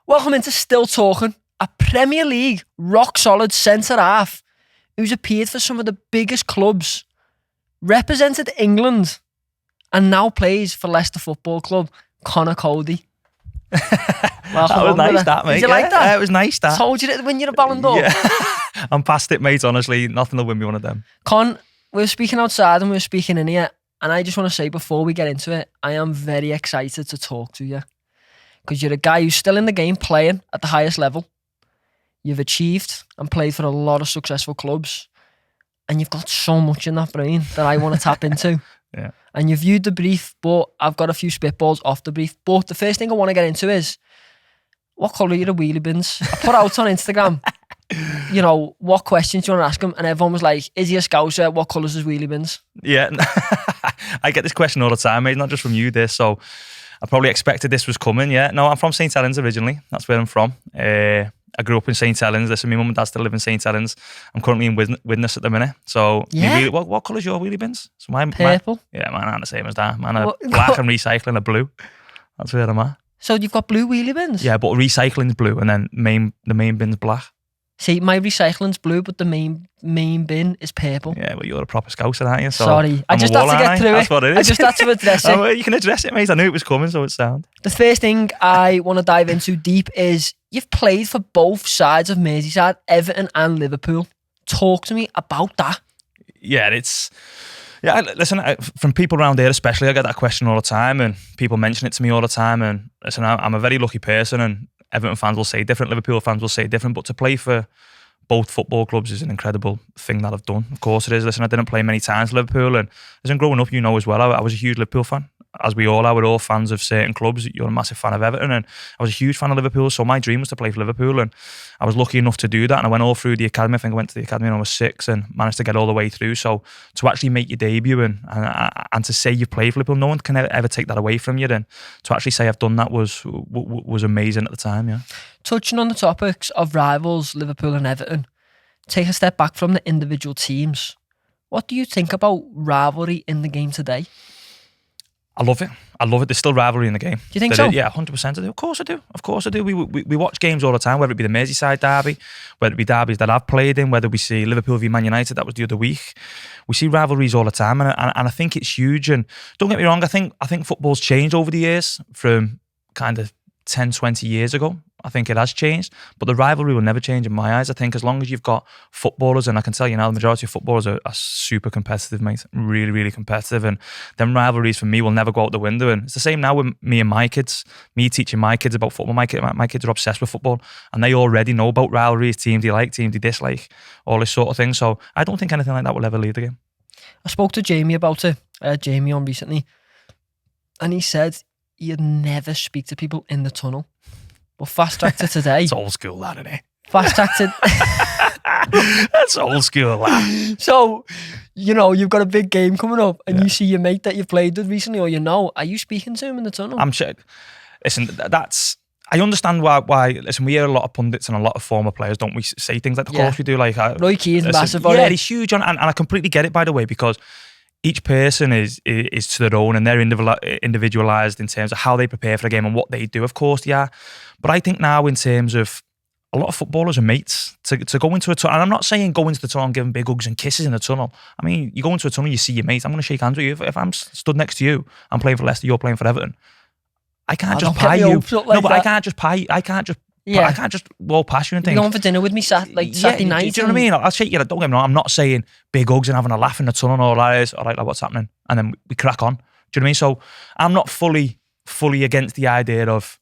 Welcome into Still Talking, a Premier League rock-solid centre-half who's appeared for some of the biggest clubs, represented England, and now plays for Leicester Football Club, Conor Coady. That was nice, that, mate. Did you like that? Yeah, it was nice, that. Told you that when you're a Ballon d'Or. Yeah. I'm past it, mate, honestly. Nothing will win me one of them. Con, we were speaking outside and we were speaking in here, and I just want to say before we get into it, I am very excited to talk to you. Because you're a guy who's still in the game, playing at the highest level. You've achieved and played for a lot of successful clubs. And you've got so much in that brain that I want to tap into. Yeah. And you've viewed the brief, but I've got a few spitballs off the brief. But the first thing I want to get into is, what colour are your wheelie bins? I put out on Instagram, you know, what questions do you want to ask him? And everyone was like, is he a Scouser? What colour's his wheelie bins? Yeah. I get this question all the time, mate, not just from you, this. So I probably expected this was coming, yeah. No, I'm from St Helens originally. That's where I'm from. I grew up in St Helens. Listen, my mum and dad still live in St Helens. I'm currently in Widnes at the minute. So, yeah. What colour's your wheelie bins? So Purple. Mine aren't the same as that. Mine are black and recycling are blue. That's where I'm at. So you've got blue wheelie bins? Yeah, but recycling's blue and then the main bin's black. See, my recycling's blue, but the main bin is purple. Yeah, well, you're a proper Scouser, aren't you? So sorry, I just had to get through it. That's what it is. I just had to address it. Oh, well, you can address it, mate. I knew it was coming, so it's sound. The first thing I want to dive into deep is you've played for both sides of Merseyside, Everton and Liverpool. Talk to me about that. Yeah, listen, from people around here especially, I get that question all the time and people mention it to me all the time. And listen, I'm a very lucky person and Everton fans will say different, Liverpool fans will say different, but to play for both football clubs is an incredible thing that I've done. Of course it is. Listen, I didn't play many times for Liverpool, and listen, growing up, you know as well, I was a huge Liverpool fan. As we all are, we're all fans of certain clubs. You're a massive fan of Everton, and I was a huge fan of Liverpool, so my dream was to play for Liverpool, and I was lucky enough to do that, and I went all through the academy. I think I went to the academy when I was 6 and managed to get all the way through. So to actually make your debut and to say you've played for Liverpool, no one can ever take that away from you, and to actually say I've done that was amazing at the time, yeah. Touching on the topics of rivals, Liverpool and Everton, take a step back from the individual teams. What do you think about rivalry in the game today? I love it. There's still rivalry in the game. Do you think so? Yeah, 100% I do. Of course I do. We watch games all the time, whether it be the Merseyside derby, whether it be derbies that I've played in, whether we see Liverpool v Man United, that was the other week. We see rivalries all the time, and I think it's huge. And don't get me wrong, I think football's changed over the years from kind of 10, 20 years ago. I think it has changed, but the rivalry will never change in my eyes. I think as long as you've got footballers, and I can tell you now, the majority of footballers are super competitive, mate. Really, really competitive. And them rivalries for me will never go out the window. And it's the same now with me and my kids. Me teaching my kids about football. My kids are obsessed with football, and they already know about rivalries, teams they like, teams they dislike, all this sort of thing. So I don't think anything like that will ever leave the game. I spoke to Jamie about it. I had Jamie on recently, and he said he'd never speak to people in the tunnel. But fast track to today. It's old school, that, isn't it? Fast track to... That's old school, that. So, you know, you've got a big game coming up and you see your mate that you've played with recently, or you know, are you speaking to him in the tunnel? I'm sure. Listen, I understand why. Listen, we hear a lot of pundits and a lot of former players, don't we, say things like, of course we do. Like Roy Keane's massive on it. Yeah, he's huge on, and I completely get it, by the way, because each person is to their own, and they're individualised in terms of how they prepare for the game and what they do. Of course, yeah. But I think now, in terms of a lot of footballers are mates, to go into a tunnel, and I'm not saying go into the tunnel and give them big hugs and kisses in the tunnel. I mean, you go into a tunnel, you see your mate. I'm going to shake hands with you. If I'm stood next to you, I'm playing for Leicester, you're playing for Everton. I can't just pie you. I can't just pie. I can't just walk past you and think. You're going for dinner with me Saturday night. Do you know what I mean? I'll shake you. Don't get me wrong. I'm not saying big hugs and having a laugh in the tunnel and all that is. All right, like what's happening? And then we crack on. Do you know what I mean? So I'm not fully against the idea of,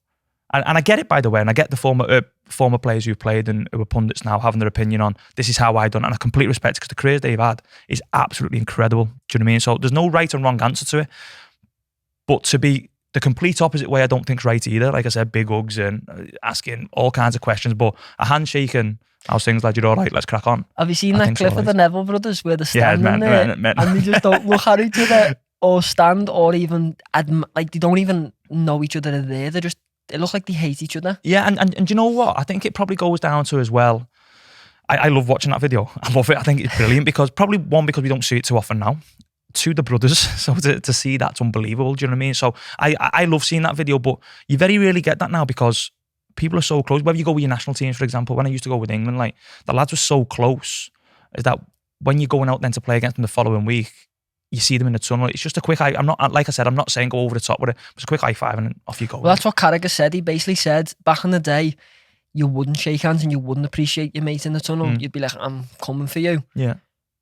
and I get it, by the way, and I get the former players who've played and who are pundits now having their opinion on this is how I done it, and I completely respect it because the careers they've had is absolutely incredible. Do you know what I mean? So there's no right and wrong answer to it. But to be the complete opposite way, I don't think's right either. Like I said, big hugs and asking all kinds of questions, but a handshake and how's things, like, you're all right, let's crack on. Have you seen that clip of the Neville brothers where they're standing there and they just don't look at each other or stand or even like they don't even know each other are there. They look like they hate each other. Yeah, and you know what? I think it probably goes down to as well. I love watching that video. I love it. I think it's brilliant because we don't see it too often now. 2, the brothers, so to see that's unbelievable. Do you know what I mean? So I love seeing that video, but you very rarely get that now because people are so close. Whether you go with your national teams, for example, when I used to go with England, like the lads were so close, is that when you're going out then to play against them the following week, you see them in the tunnel. It's just a quick I'm not saying go over the top with it. It's a quick high five and off you go. Well, that's what Carragher said. He basically said back in the day, you wouldn't shake hands and you wouldn't appreciate your mate in the tunnel. You'd be like, I'm coming for you. Yeah.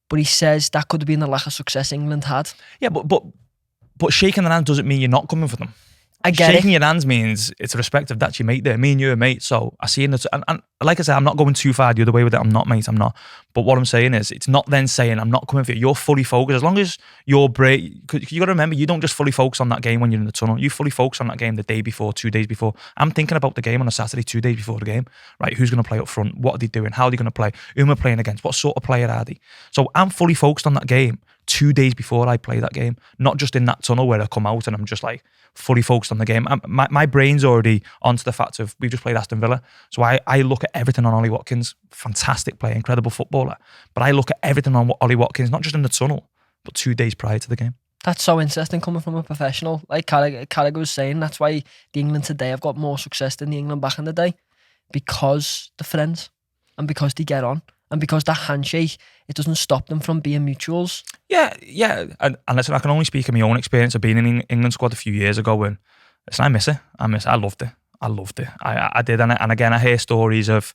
But he says that could have been the lack of success England had. Yeah, but shaking the hand doesn't mean you're not coming for them. I get Shaking it. your hands means it's a respect of that's your mate there. Me and you are mate. So I see in the and like I said, I'm not going too far the other way with it. I'm not, mate. I'm not. But what I'm saying is, it's not then saying I'm not coming for you. You're fully focused. As long as you're brave, you got to remember, you don't just fully focus on that game when you're in the tunnel. You fully focus on that game the day before, 2 days before. I'm thinking about the game on a Saturday, 2 days before the game. Right? Who's going to play up front? What are they doing? How are they going to play? Who am I playing against? What sort of player are they? So I'm fully focused on that game 2 days before I play that game, not just in that tunnel where I come out and I'm just like fully focused on the game. My brain's already onto the fact of we've just played Aston Villa. So I look at everything on Ollie Watkins, fantastic player, incredible footballer. But I look at everything on Ollie Watkins, not just in the tunnel, but 2 days prior to the game. That's so interesting coming from a professional. Like Carragher was saying, that's why the England today have got more success than the England back in the day, because they're friends and because they get on. And because that handshake, it doesn't stop them from being mutuals. Yeah. And listen, I can only speak of my own experience of being in the England squad a few years ago. And listen, I miss it. I loved it. I did. And again, I hear stories of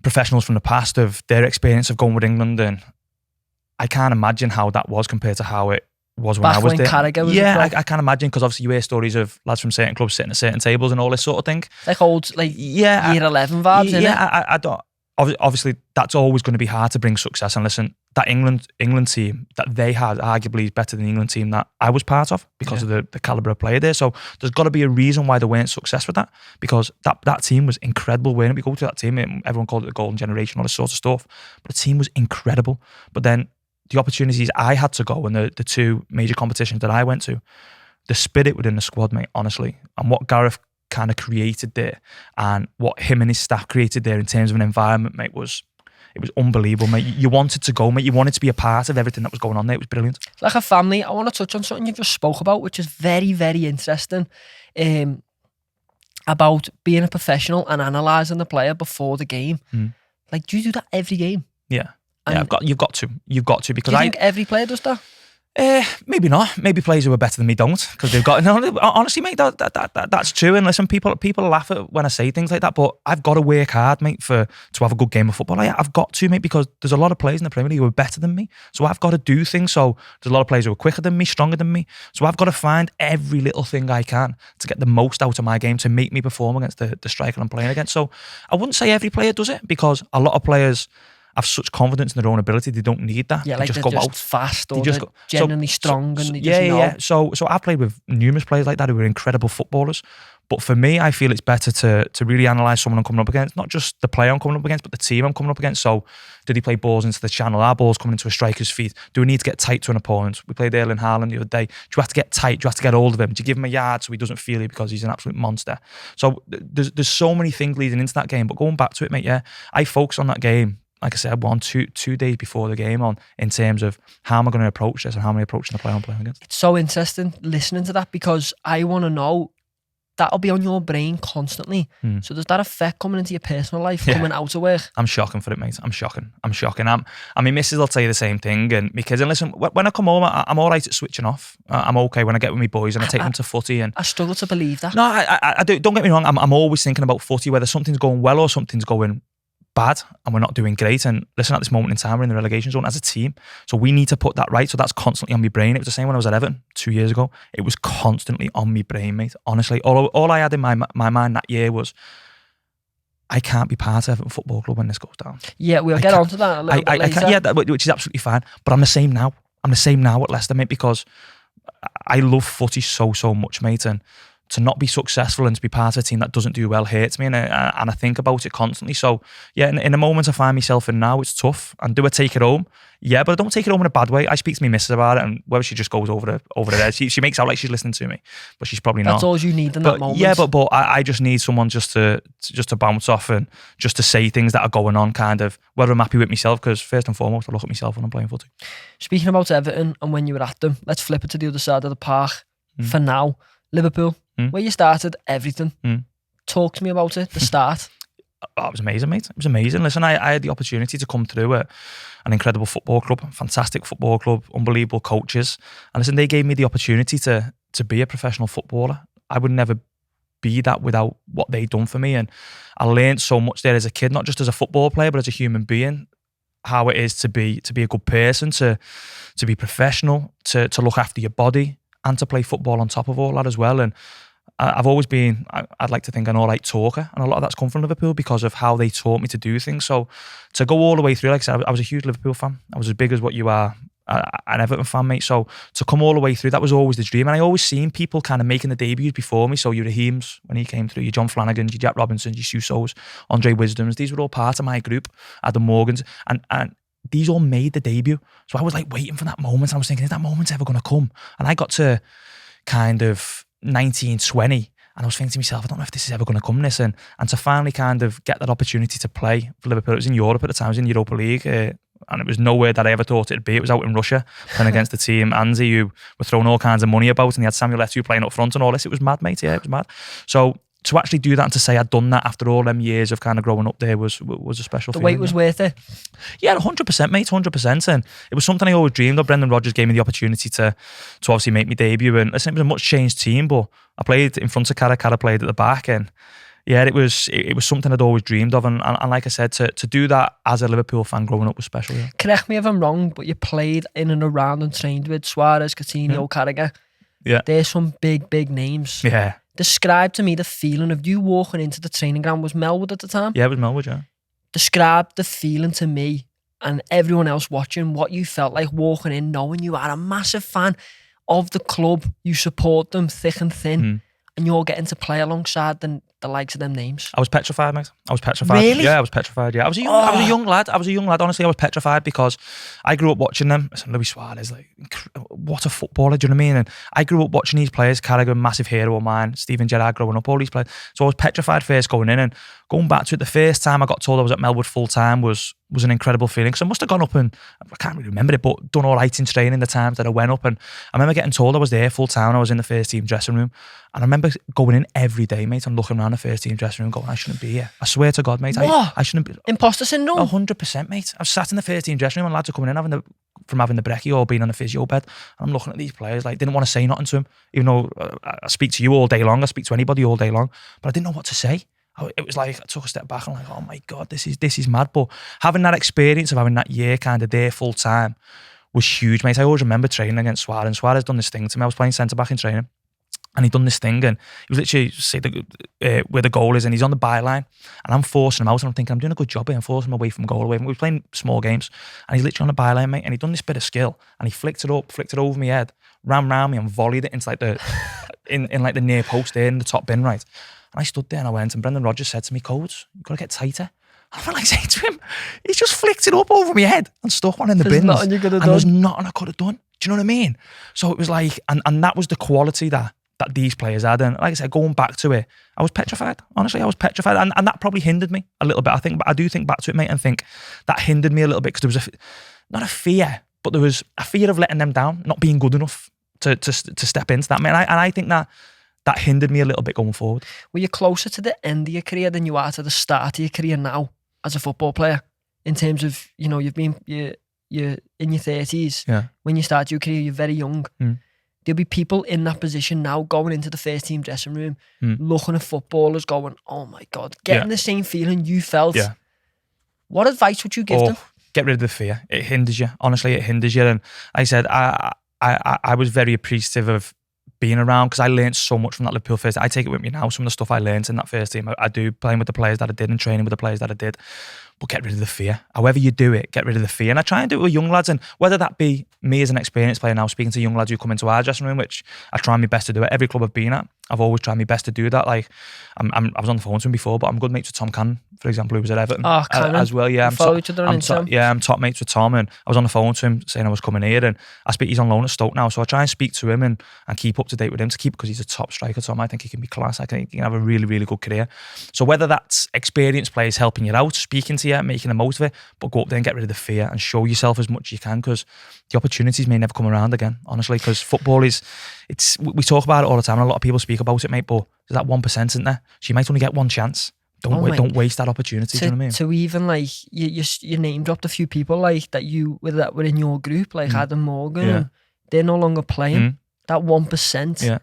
professionals from the past of their experience of going with England. And I can't imagine how that was compared to how it was when I was there. Carragher was I can't imagine, because obviously you hear stories of lads from certain clubs sitting at certain tables and all this sort of thing. Like old, year 11 vibes, innit? I don't. Obviously, that's always going to be hard to bring success. And listen, that England team that they had arguably is better than the England team that I was part of because of the calibre of player there. So there's got to be a reason why they weren't successful with that, because that team was incredible. When we go to that team, everyone called it the golden generation, all this sort of stuff. But the team was incredible. But then the opportunities I had to go and the two major competitions that I went to, the spirit within the squad, mate, honestly, and what Gareth kind of created there and what him and his staff created there in terms of an environment, mate, it was unbelievable, mate. You wanted to go, mate. You wanted to be a part of everything that was going on there. It was brilliant. It's like a family. I want to touch on something you just spoke about, which is very, very interesting, about being a professional and analysing the player before the game. Like, do you do that every game? Yeah. You've got to because do you think every player does that? Maybe not. Maybe players who are better than me don't, because they've got. No, honestly, mate, that's true. And listen, people laugh at when I say things like that, but I've got to work hard, mate, to have a good game of football. I've got to, mate, because there's a lot of players in the Premier League who are better than me. So I've got to do things. So there's a lot of players who are quicker than me, stronger than me. So I've got to find every little thing I can to get the most out of my game to make me perform against the striker I'm playing against. So I wouldn't say every player does it, because a lot of players have such confidence in their own ability, they don't need that. Yeah, they like just they're go just out fast, or they're genuinely strong, and they just know. Yeah. So I've played with numerous players like that who are incredible footballers. But for me, I feel it's better to really analyse someone I'm coming up against, not just the player I'm coming up against, but the team I'm coming up against. So did he play balls into the channel? Our balls coming into a striker's feet? Do we need to get tight to an opponent? We played Erling Haaland the other day. Do you have to get tight? Do you have to get hold of him? Do you give him a yard so he doesn't feel it because he's an absolute monster? So there's so many things leading into that game. But going back to it, mate, I focus on that game, like I said, 2 days before the game, in terms of how am I going to approach this and how am I approaching the player I'm playing against. It's so interesting listening to that, because I want to know, that'll be on your brain constantly. So does that affect coming into your personal life, coming out of work? I'm shocking for it, mate. I'm shocking. I mean, missus will tell you the same thing, and my kids. And listen, when I come home, I'm all right at switching off. I'm okay when I get with my boys and I take them to footy. And I struggle to believe that. No, I do. Don't get me wrong. I'm always thinking about footy, whether something's going well or something's going bad and we're not doing great. And listen, at this moment in time, we're in the relegation zone as a team, so we need to put that right. So that's constantly on my brain. It was the same when I was at Everton 2 years ago. It was constantly on my brain, mate. Honestly, all I had in my mind that year was, I can't be part of Everton Football Club when this goes down. Yeah, we'll get onto that a little bit later. Which is absolutely fine. But I'm the same now. I'm the same now at Leicester, mate, because I love footy so much, mate. And to not be successful and to be part of a team that doesn't do well hurts me, and I think about it constantly. So yeah, in the moments I find myself in now, it's tough. And do I take it home? Yeah, but I don't take it home in a bad way. I speak to my missus about it, and whether she just goes over the head, she makes out like she's listening to me, but she's probably not. That's all you need in that moment. Yeah, but I just need someone just to bounce off and just to say things that are going on, kind of, whether I'm happy with myself, because first and foremost, I look at myself when I'm playing footy. Speaking about Everton and when you were at them, let's flip it to the other side of the park for now. Liverpool, where you started everything. Talk to me about it, the start. Oh, it was amazing, mate. It was amazing. Listen, I had the opportunity to come through an incredible football club, fantastic football club, unbelievable coaches. And listen, they gave me the opportunity to be a professional footballer. I would never be that without what they'd done for me. And I learned so much there as a kid, not just as a football player, but as a human being, how it is to be a good person, to be professional, to look after your body, and to play football on top of all that as well. And I've always been, I'd like to think, an all right talker, and a lot of that's come from Liverpool because of how they taught me to do things. So to go all the way through, like I said, I was a huge Liverpool fan. I was as big as what you are, an Everton fan, mate. So to come all the way through, that was always the dream. And I always seen people kind of making the debuts before me. So your Raheems, when he came through, your John Flanagans, your Jack Robinsons, your Susos, Andre Wisdoms, these were all part of my group, Adam Morgans, and these all made the debut. So I was like waiting for that moment. I was thinking, is that moment ever going to come? And I got to kind of 19, 20, and I was thinking to myself, I don't know if this is ever going to come, this, and to finally kind of get that opportunity to play for Liverpool. It was in Europe at the time, it was in Europa League, and it was nowhere that I ever thought it'd be. It was out in Russia, playing against the team, Anzi, who were throwing all kinds of money about, and they had Samuel Eto'o playing up front and all this. It was mad, mate, yeah, it was mad. So to actually do that and to say I'd done that after all them years of kind of growing up there was a special feeling. The wait was worth it? Yeah, 100%, mate, 100%. And it was something I always dreamed of. Brendan Rodgers gave me the opportunity to obviously make my debut. And listen, it was a much changed team, but I played in front of Cara played at the back. And yeah, it was something I'd always dreamed of. And like I said, to do that as a Liverpool fan growing up was special. Yeah. Correct me if I'm wrong, but you played in and around and trained with Suarez, Coutinho, Carragher. Yeah. There's some big names. Yeah. Describe to me the feeling of you walking into the training ground. Was Melwood at the time? Yeah, it was Melwood, yeah. Describe the feeling to me and everyone else watching, what you felt like walking in, knowing you are a massive fan of the club, you support them thick and thin, and you're getting to play alongside the likes of them names. I was petrified, mate. I was petrified. Really? Yeah, I was petrified. Yeah, I was a young lad. Honestly, I was petrified because I grew up watching them. Luis Suarez, like, what a footballer. Do you know what I mean? And I grew up watching these players. Carragher, massive hero of mine. Steven Gerrard, growing up, all these players. So I was petrified first going in, and going back to it. The first time I got told I was at Melwood full time was an incredible feeling, because I must have gone up and I can't really remember it, but done all right in training the times that I went up. And I remember getting told I was there full time. I was in the first team dressing room, and I remember going in every day, mate, and looking around the first team dressing room going, I shouldn't be here. I swear to God, mate. I shouldn't be. Imposter syndrome? 100%, mate. I was sat in the first team dressing room and lads are coming in from having the brekkie or being on a physio bed. And I'm looking at these players, like, didn't want to say nothing to them, even though I speak to you all day long, I speak to anybody all day long, but I didn't know what to say. It was like I took a step back and I'm like, oh my God, this is mad. But having that experience of having that year kind of there full time was huge, mate. I always remember training against Suarez, and Suarez done this thing to me. I was playing centre back in training, and he'd done this thing, and he was literally where the goal is, and he's on the byline, and I'm forcing him out, and I'm thinking, I'm doing a good job here. I'm forcing him away from goal. We were playing small games, and he's literally on the byline, mate, and he'd done this bit of skill, and he flicked it over my head, ran round me and volleyed it into like the in like the near post there in the top bin, right? And I stood there and I went, and Brendan Rodgers said to me, Codes, you've got to get tighter. And I felt like saying to him, he's just flicked it up over my head and stuck one in the bins. Nothing you could have done. There's nothing I could have done. Do you know what I mean? So it was like, and that was the quality that these players had. And like I said, going back to it, I was petrified. Honestly, I was petrified. And that probably hindered me a little bit, I think. But I do think back to it, mate, and think that hindered me a little bit, because there was not a fear, but there was a fear of letting them down, not being good enough to step into that, mate. And I think that hindered me a little bit going forward. Were you closer to the end of your career than you are to the start of your career now as a football player? In terms of, you know, you're in your 30s. Yeah. When you start your career, you're very young. There'll be people in that position now going into the first team dressing room, looking at footballers going, oh my God, getting the same feeling you felt. Yeah. What advice would you give them? Get rid of the fear. It hinders you. Honestly, it hinders you. And like I said, I was very appreciative of being around, because I learned so much from that Liverpool first. I take it with me now. Some of the stuff I learned in that first team, I do, playing with the players that I did and training with the players that I did. But get rid of the fear. However you do it, get rid of the fear. And I try and do it with young lads, and whether that be me as an experienced player now, speaking to young lads who come into our dressing room, which I try my best to do at every club I've been at. I've always tried my best to do that. Like, I was on the phone to him before, but I'm good mates with Tom Cannon, for example, who was at Everton as well. Yeah, I'm top mates with Tom, and I was on the phone to him saying I was coming here, and he's on loan at Stoke now, so I try and speak to him and keep up to date with him because he's a top striker. Tom, I think he can be class. I think he can have a really, really good career. So whether that's experienced players helping you out, speaking to here, making the most of it, but go up there and get rid of the fear and show yourself as much as you can, because the opportunities may never come around again, honestly, because football is, we talk about it all the time and a lot of people speak about it, mate, but there's that 1%, isn't there? So you might only get one chance. Don't waste that opportunity. Do you know what I mean? So even like you name dropped a few people like that were in your group, like Adam Morgan, they're no longer playing. That 1%,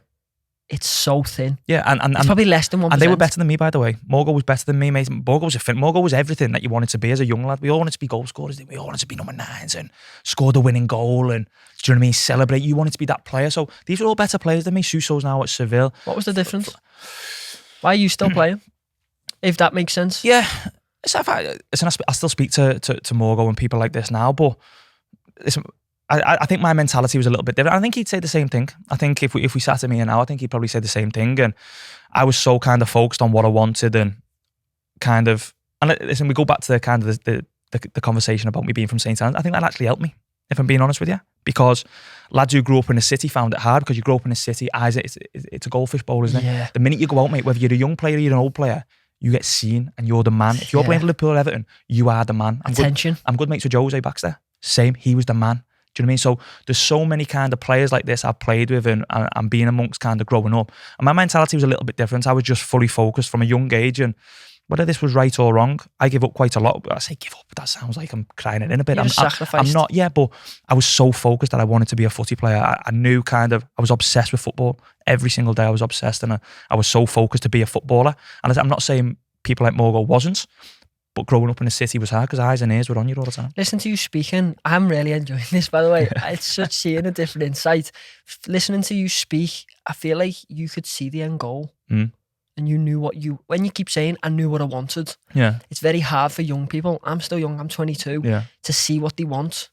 it's so thin. Yeah, and it's probably less than 1%. And they were better than me, by the way. Morgan was better than me, mate. Morgan was everything that you wanted to be as a young lad. We all wanted to be goal scorers. We all wanted to be number 9s and score the winning goal and, do you know what I mean, celebrate. You wanted to be that player. So these were all better players than me. Suso's now at Seville. What was the difference? Why are you still playing? If that makes sense. Yeah. I still speak to Morgan and people like this now, but I think my mentality was a little bit different. I think he'd say the same thing. I think if we sat at me now, I think he'd probably say the same thing. And I was so kind of focused on what I wanted and kind of, and listen, we go back to the kind of the conversation about me being from St. Anne's. I think that actually helped me, if I'm being honest with you, because lads who grew up in a city found it hard, because you grow up in a city, it's a goldfish bowl, isn't it? Yeah. The minute you go out, mate, whether you're a young player or you're an old player, you get seen and you're the man. If you're playing for Liverpool or Everton, you are the man. I'm good mates with Jose Baxter. Same, he was the man. Do you know what I mean? So there's so many kind of players like this I've played with and being amongst kind of growing up. And my mentality was a little bit different. I was just fully focused from a young age, and whether this was right or wrong, I give up quite a lot. I say give up, but that sounds like I'm crying it in a bit. I'm not, but I was so focused that I wanted to be a footy player. I knew kind of, I was obsessed with football. Every single day I was obsessed, and I was so focused to be a footballer. And I'm not saying people like Morgan wasn't, but growing up in a city was hard because eyes and ears were on you all the time. Listen to you speaking, I'm really enjoying this, by the way. It's such seeing a different insight. Listening to you speak, I feel like you could see the end goal. And you knew when you keep saying, I knew what I wanted. Yeah. It's very hard for young people. I'm still young, I'm 22, to see what they want.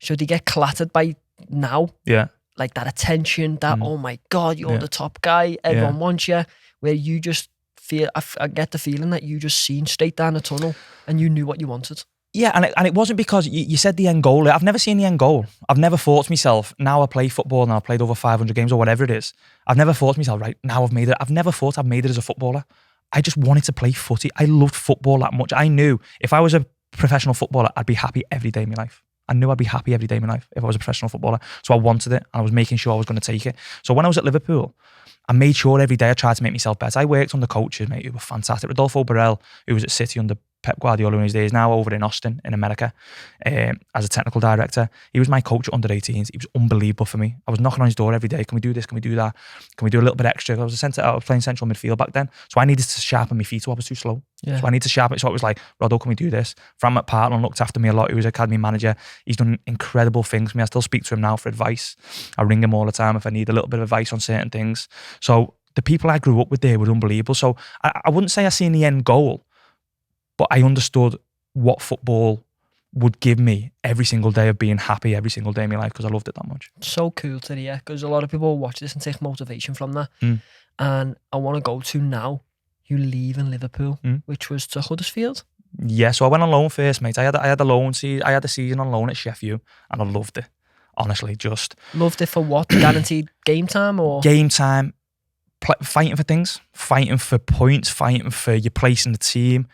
So they get clattered by now. Yeah. Like that attention, that, oh my God, you're the top guy. Everyone wants you. Where you just feel, I get the feeling that you just seen straight down the tunnel and you knew what you wanted. Yeah, and it wasn't because you said the end goal. I've never seen the end goal. I've never thought to myself, now I play football and I've played over 500 games or whatever it is. I've never thought to myself, right, now I've made it. I've never thought I've made it as a footballer. I just wanted to play footy. I loved football that much. I knew if I was a professional footballer, I'd be happy every day of my life. I knew I'd be happy every day of my life if I was a professional footballer. So I wanted it, and I was making sure I was going to take it. So when I was at Liverpool, I made sure every day I tried to make myself better. I worked under coaches, mate, who were fantastic. Rodolfo Borrell, who was at City under Pep Guardiola in his days, now over in Austin in America as a technical director. He was my coach at under 18s. He was unbelievable for me. I was knocking on his door every day. Can we do this? Can we do that? Can we do a little bit extra? I was playing central midfield back then, so I needed to sharpen my feet. So I was too slow. So I need to sharpen it. So it was like, Rodo, can we do this? Fran McPartland looked after me a lot. He was academy manager. He's done incredible things for me. I still speak to him now for advice. I ring him all the time if I need a little bit of advice on certain things. So the people I grew up with there were unbelievable. So I wouldn't say I seen the end goal, but I understood what football would give me every single day of being happy every single day of my life, because I loved it that much. So cool to hear, because a lot of people watch this and take motivation from that. And I want to go to now, you leave in Liverpool, which was to Huddersfield. Yeah, so I went on loan first, mate. I had a season on loan at Sheffield, and I loved it. Honestly, just loved it for what? Guaranteed game time or game time? Fighting for things, fighting for points, fighting for your place in the team.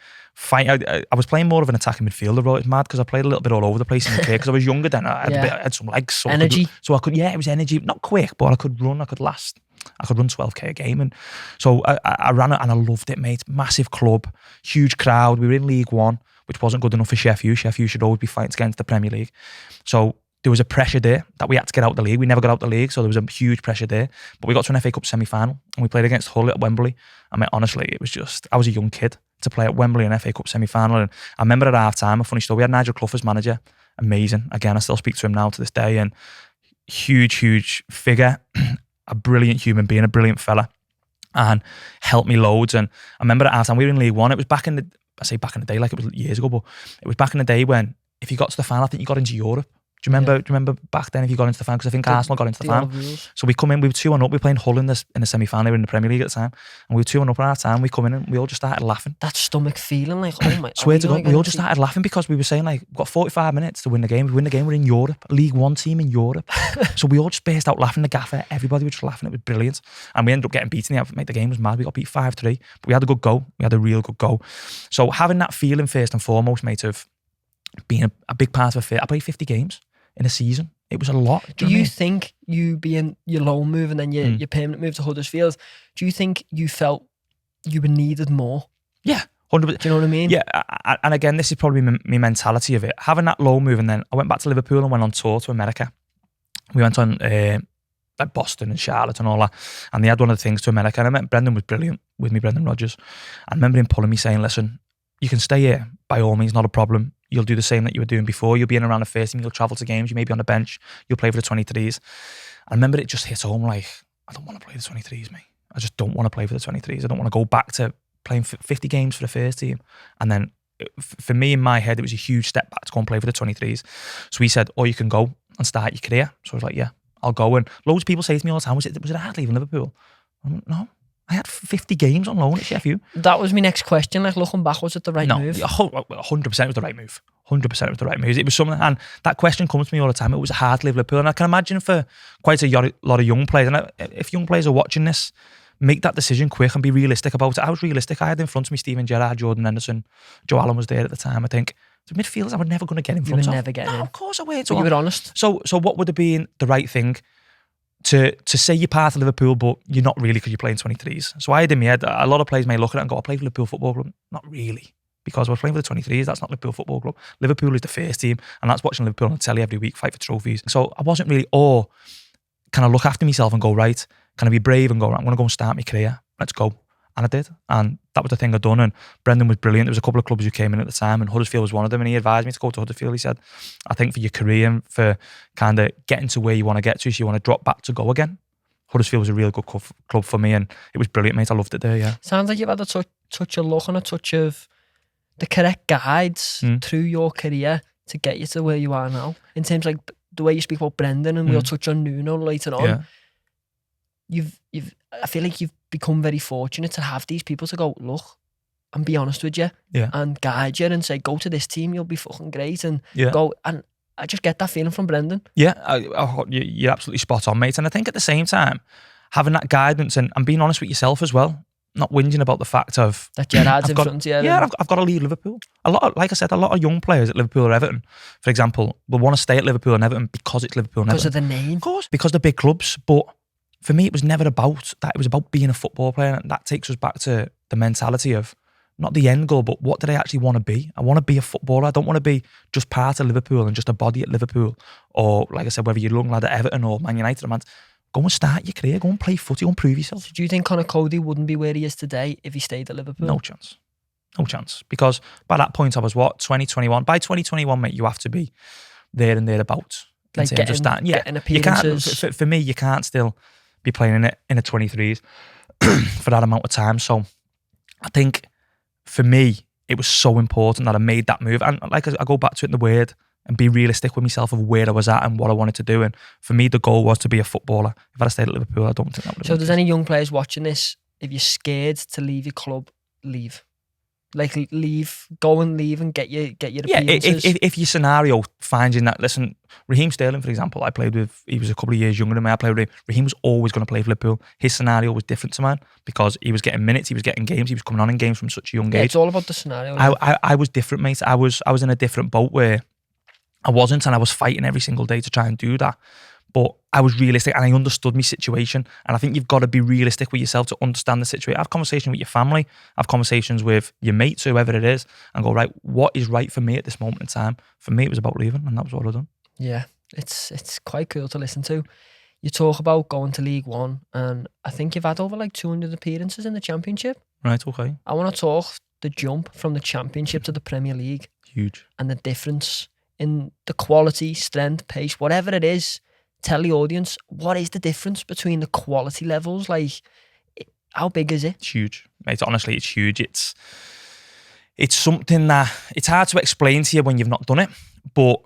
I was playing more of an attacking midfielder role. It's mad because I played a little bit all over the place in the kid because I was younger then. I had some legs. So energy. It was energy. Not quick, but I could run, I could last. I could run 12k a game. And so I ran it and I loved it, mate. Massive club, huge crowd. We were in League One, which wasn't good enough for Sheffield. Sheffield should always be fighting against the Premier League. So there was a pressure there that we had to get out of the league. We never got out of the league, so there was a huge pressure there. But we got to an FA Cup semi-final and we played against Hull at Wembley. I mean, honestly, it was just, I was a young kid to play at Wembley in FA Cup semi-final. And I remember at half-time, a funny story, we had Nigel Clough as manager. Amazing. Again, I still speak to him now to this day. And huge figure, a brilliant human being, a brilliant fella, and helped me loads. And I remember at half-time, we were in League One. It was I say back in the day, like it was years ago, but it was back in the day when if you got to the final, I think you got into Europe. Do you remember back then if you got into the fan? Because I think Arsenal got into the fan. So we come in, we were 2-1 up. We were playing Hull in the semi-final. They were in the Premier League at the time. And we were 2-1 up at our time. We come in and we all just started laughing. That stomach feeling like, oh my... Swear to God, we all just started laughing because we were saying like, we've got 45 minutes to win the game. If we win the game, we're in Europe. League One team in Europe. So we all just burst out laughing. The gaffer, everybody was just laughing. It was brilliant. And we ended up getting beaten. The game was mad. We got beat 5-3. But we had a good go. We had a real good go. So having that feeling first and foremost, mate, of being a big part of I played 50 games in a season. It was a lot. Do you think you being your loan move and then your permanent move to Huddersfield, do you think you felt you were needed more? Yeah, 100%. Do you know what I mean? Yeah, and again, this is probably my mentality of it. Having that loan move, and then I went back to Liverpool and went on tour to America. We went on like Boston and Charlotte and all that, and they had one of the things to America, and I met Brendan was brilliant with me, Brendan Rodgers. I remember him pulling me saying, listen, you can stay here, by all means, not a problem. You'll do the same that you were doing before. You'll be in around the first team. You'll travel to games. You may be on the bench. You'll play for the 23s. I remember it just hit home like, I don't want to play the 23s, mate. I just don't want to play for the 23s. I don't want to go back to playing 50 games for the first team. And then for me, in my head, it was a huge step back to go and play for the 23s. So he said, you can go and start your career. So I was like, yeah, I'll go. And loads of people say to me all the time, was it hard leaving Liverpool? I'm like, no. I had 50 games on loan at Sheffield. That was my next question. Like, looking back, was it the right move? 100% was the right move. 100% was the right move. It was something, and that question comes to me all the time. It was hard to leave Liverpool, and I can imagine for quite a lot of young players, and if young players are watching this, make that decision quick and be realistic about it. I was realistic. I had in front of me Steven Gerrard, Jordan Henderson, Joe Allen was there at the time. I think the midfielders I were never going to get in front of. You were never getting in. Of course I were. But you were honest. So what would have been the right thing? To say you're part of Liverpool, but you're not really because you're playing 23s. So I had in my head, a lot of players may look at it and go, I play for Liverpool Football Club. Not really, because we're playing for the 23s. That's not Liverpool Football Club. Liverpool is the first team, and that's watching Liverpool on the telly every week, fight for trophies. So I wasn't really, can I look after myself and go, right, can I be brave and go, right, I'm going to go and start my career. Let's go. And I did. And that was the thing I'd done. And Brendan was brilliant. There was a couple of clubs who came in at the time, and Huddersfield was one of them. And he advised me to go to Huddersfield. He said, I think for your career and for kind of getting to where you want to get to, so you want to drop back to go again. Huddersfield was a real good club for me, and it was brilliant, mate. I loved it there, yeah. Sounds like you've had a touch of luck and a touch of the correct guides through your career to get you to where you are now. In terms of like the way you speak about Brendan, and we'll touch on Nuno later on. Yeah. I feel like you've become very fortunate to have these people to go, look, and be honest with you, and guide you and say, go to this team, you'll be fucking great, and go and. I just get that feeling from Brendan. Yeah, you're absolutely spot on, mate. And I think at the same time, having that guidance and being honest with yourself as well, not whinging about the fact of that Gerrard's in front of you. Yeah, I've got to leave Liverpool. Like I said, a lot of young players at Liverpool or Everton, for example, will want to stay at Liverpool and Everton because it's Liverpool and Everton. Because of the name. Of course, because they're big clubs. But for me, it was never about that. It was about being a football player. And that takes us back to the mentality of not the end goal, but what did I actually want to be? I want to be a footballer. I don't want to be just part of Liverpool and just a body at Liverpool. Or, like I said, whether you're a young lad at Everton or Man United or Man, go and start your career. Go and play footy. Go and prove yourself. So do you think Conor Coady wouldn't be where he is today if he stayed at Liverpool? No chance. No chance. Because by that point, I was 2021? By 2021, mate, you have to be there and thereabouts. Like getting appearances. You can't, for me, you can't still be playing in a 23s for that amount of time. So I think for me, it was so important that I made that move. And like I go back to it in the word and be realistic with myself of where I was at and what I wanted to do. And for me, the goal was to be a footballer. If I'd stayed at Liverpool, I don't think that would have been. So there's any young players watching this, if you're scared to leave your club, leave. Like leave, go and leave and get your appearances. If your scenario finds in that, listen, Raheem Sterling, for example, I played with, he was a couple of years younger than me, I played with him. Raheem was always going to play for Liverpool. His scenario was different to mine because he was getting minutes, he was getting games, he was coming on in games from such a young age. It's all about the scenario. I was different, mate. I was in a different boat where I wasn't, and I was fighting every single day to try and do that. But I was realistic and I understood my situation. And I think you've got to be realistic with yourself to understand the situation. Have conversations with your family, have conversations with your mates, whoever it is, and go, right, what is right for me at this moment in time? For me, it was about leaving, and that was what I've done. Yeah, it's quite cool to listen to. You talk about going to League One, and I think you've had over like 200 appearances in the Championship. Right, okay. I want to talk the jump from the Championship to the Premier League. Huge. And the difference in the quality, strength, pace, whatever it is. Tell the audience, what is the difference between the quality levels? Like, how big is it? It's huge. Mate, honestly, it's huge. It's something that, it's hard to explain to you when you've not done it, but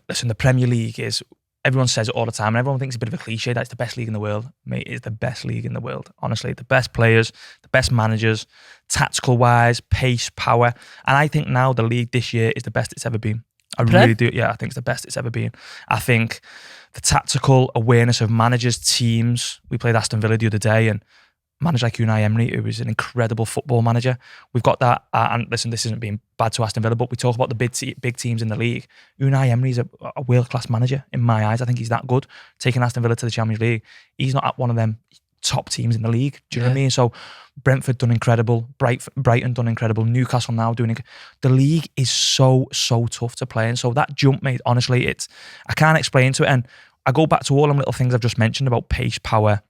listen, the Premier League is, everyone says it all the time and everyone thinks it's a bit of a cliche that it's the best league in the world. Mate, it's the best league in the world. Honestly, the best players, the best managers, tactical wise, pace, power. And I think now the league this year is the best it's ever been. I really do. Yeah, I think it's the best it's ever been. I think the tactical awareness of managers, teams. We played Aston Villa the other day, and manager like Unai Emery, who is an incredible football manager. We've got that. And listen, this isn't being bad to Aston Villa, but we talk about the big teams in the league. Unai Emery is a world-class manager in my eyes. I think he's that good. Taking Aston Villa to the Champions League, he's not at one of them top teams in the league. Do you know what I mean? So Brentford done incredible. Brighton done incredible. Newcastle now doing the league is so tough to play in. So that jump, mate, honestly, I can't explain to it. And I go back to all them little things I've just mentioned about pace, power,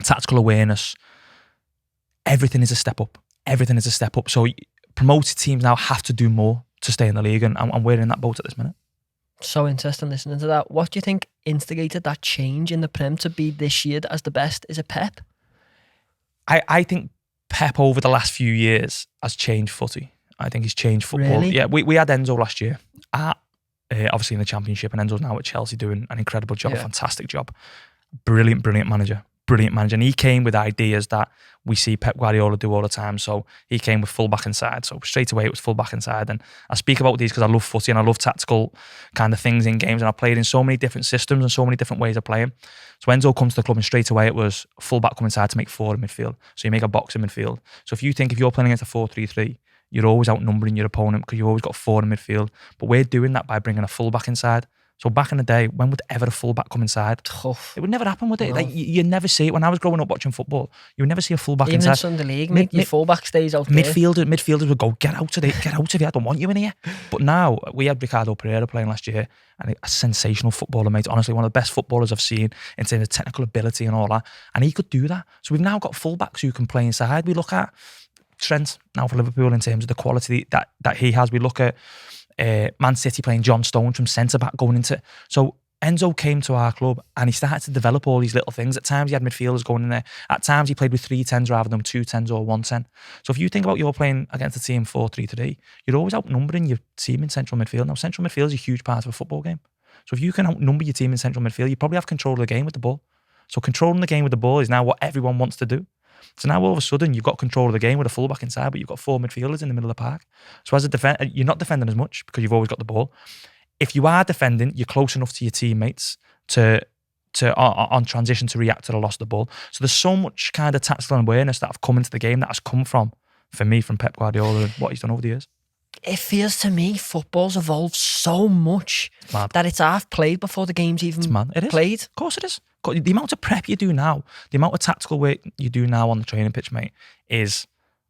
tactical awareness. Everything is a step up. Everything is a step up. So promoted teams now have to do more to stay in the league, and we're in that boat at this minute. So interesting listening to that. What do you think instigated that change in the Prem to be this year as the best? Is it Pep? I think Pep over the last few years has changed footy. I think he's changed football. Really? Yeah, we had Enzo last year obviously in the Championship, and Enzo's now at Chelsea doing an incredible job, fantastic job. Brilliant manager. And he came with ideas that we see Pep Guardiola do all the time. So he came with full back inside. So straight away it was full back inside. And I speak about these because I love footy and I love tactical kind of things in games. And I played in so many different systems and so many different ways of playing. So Enzo comes to the club and straight away it was full back come inside to make four in midfield. So you make a box in midfield. So if you're playing against a 4-3-3, you're always outnumbering your opponent because you've always got four in midfield. But we're doing that by bringing a full back inside. So back in the day, when would ever a fullback come inside? Tough. It would never happen, would it? No. Like you never see it. When I was growing up watching football, you would never see a fullback Even inside. in Sunday League, mate, your fullback stays out there. Midfielders would go, get out of here, I don't want you in here. But now, we had Ricardo Pereira playing last year, and a sensational footballer, mate. Honestly, one of the best footballers I've seen in terms of technical ability and all that. And he could do that. So we've now got fullbacks who can play inside. We look at Trent now for Liverpool in terms of the quality that he has. We look at Man City playing John Stones from centre-back going into... So Enzo came to our club and he started to develop all these little things. At times he had midfielders going in there. At times he played with 3 10s rather than 2 10s or 1 10. So if you think about you're playing against a team 4-3-3, you're always outnumbering your team in central midfield. Now central midfield is a huge part of a football game. So if you can outnumber your team in central midfield, you probably have control of the game with the ball. So controlling the game with the ball is now what everyone wants to do. So now all of a sudden you've got control of the game with a fullback inside, but you've got 4 midfielders in the middle of the park. So as a defender, you're not defending as much because you've always got the ball. If you are defending, you're close enough to your teammates to on transition to react to the loss of the ball. So there's so much kind of tactical awareness that have come into the game that has come from Pep Guardiola and what he's done over the years. It feels to me football's evolved so much that it's half played before the game's even played. Of course it is. The amount of prep you do now, the amount of tactical work you do now on the training pitch, mate, is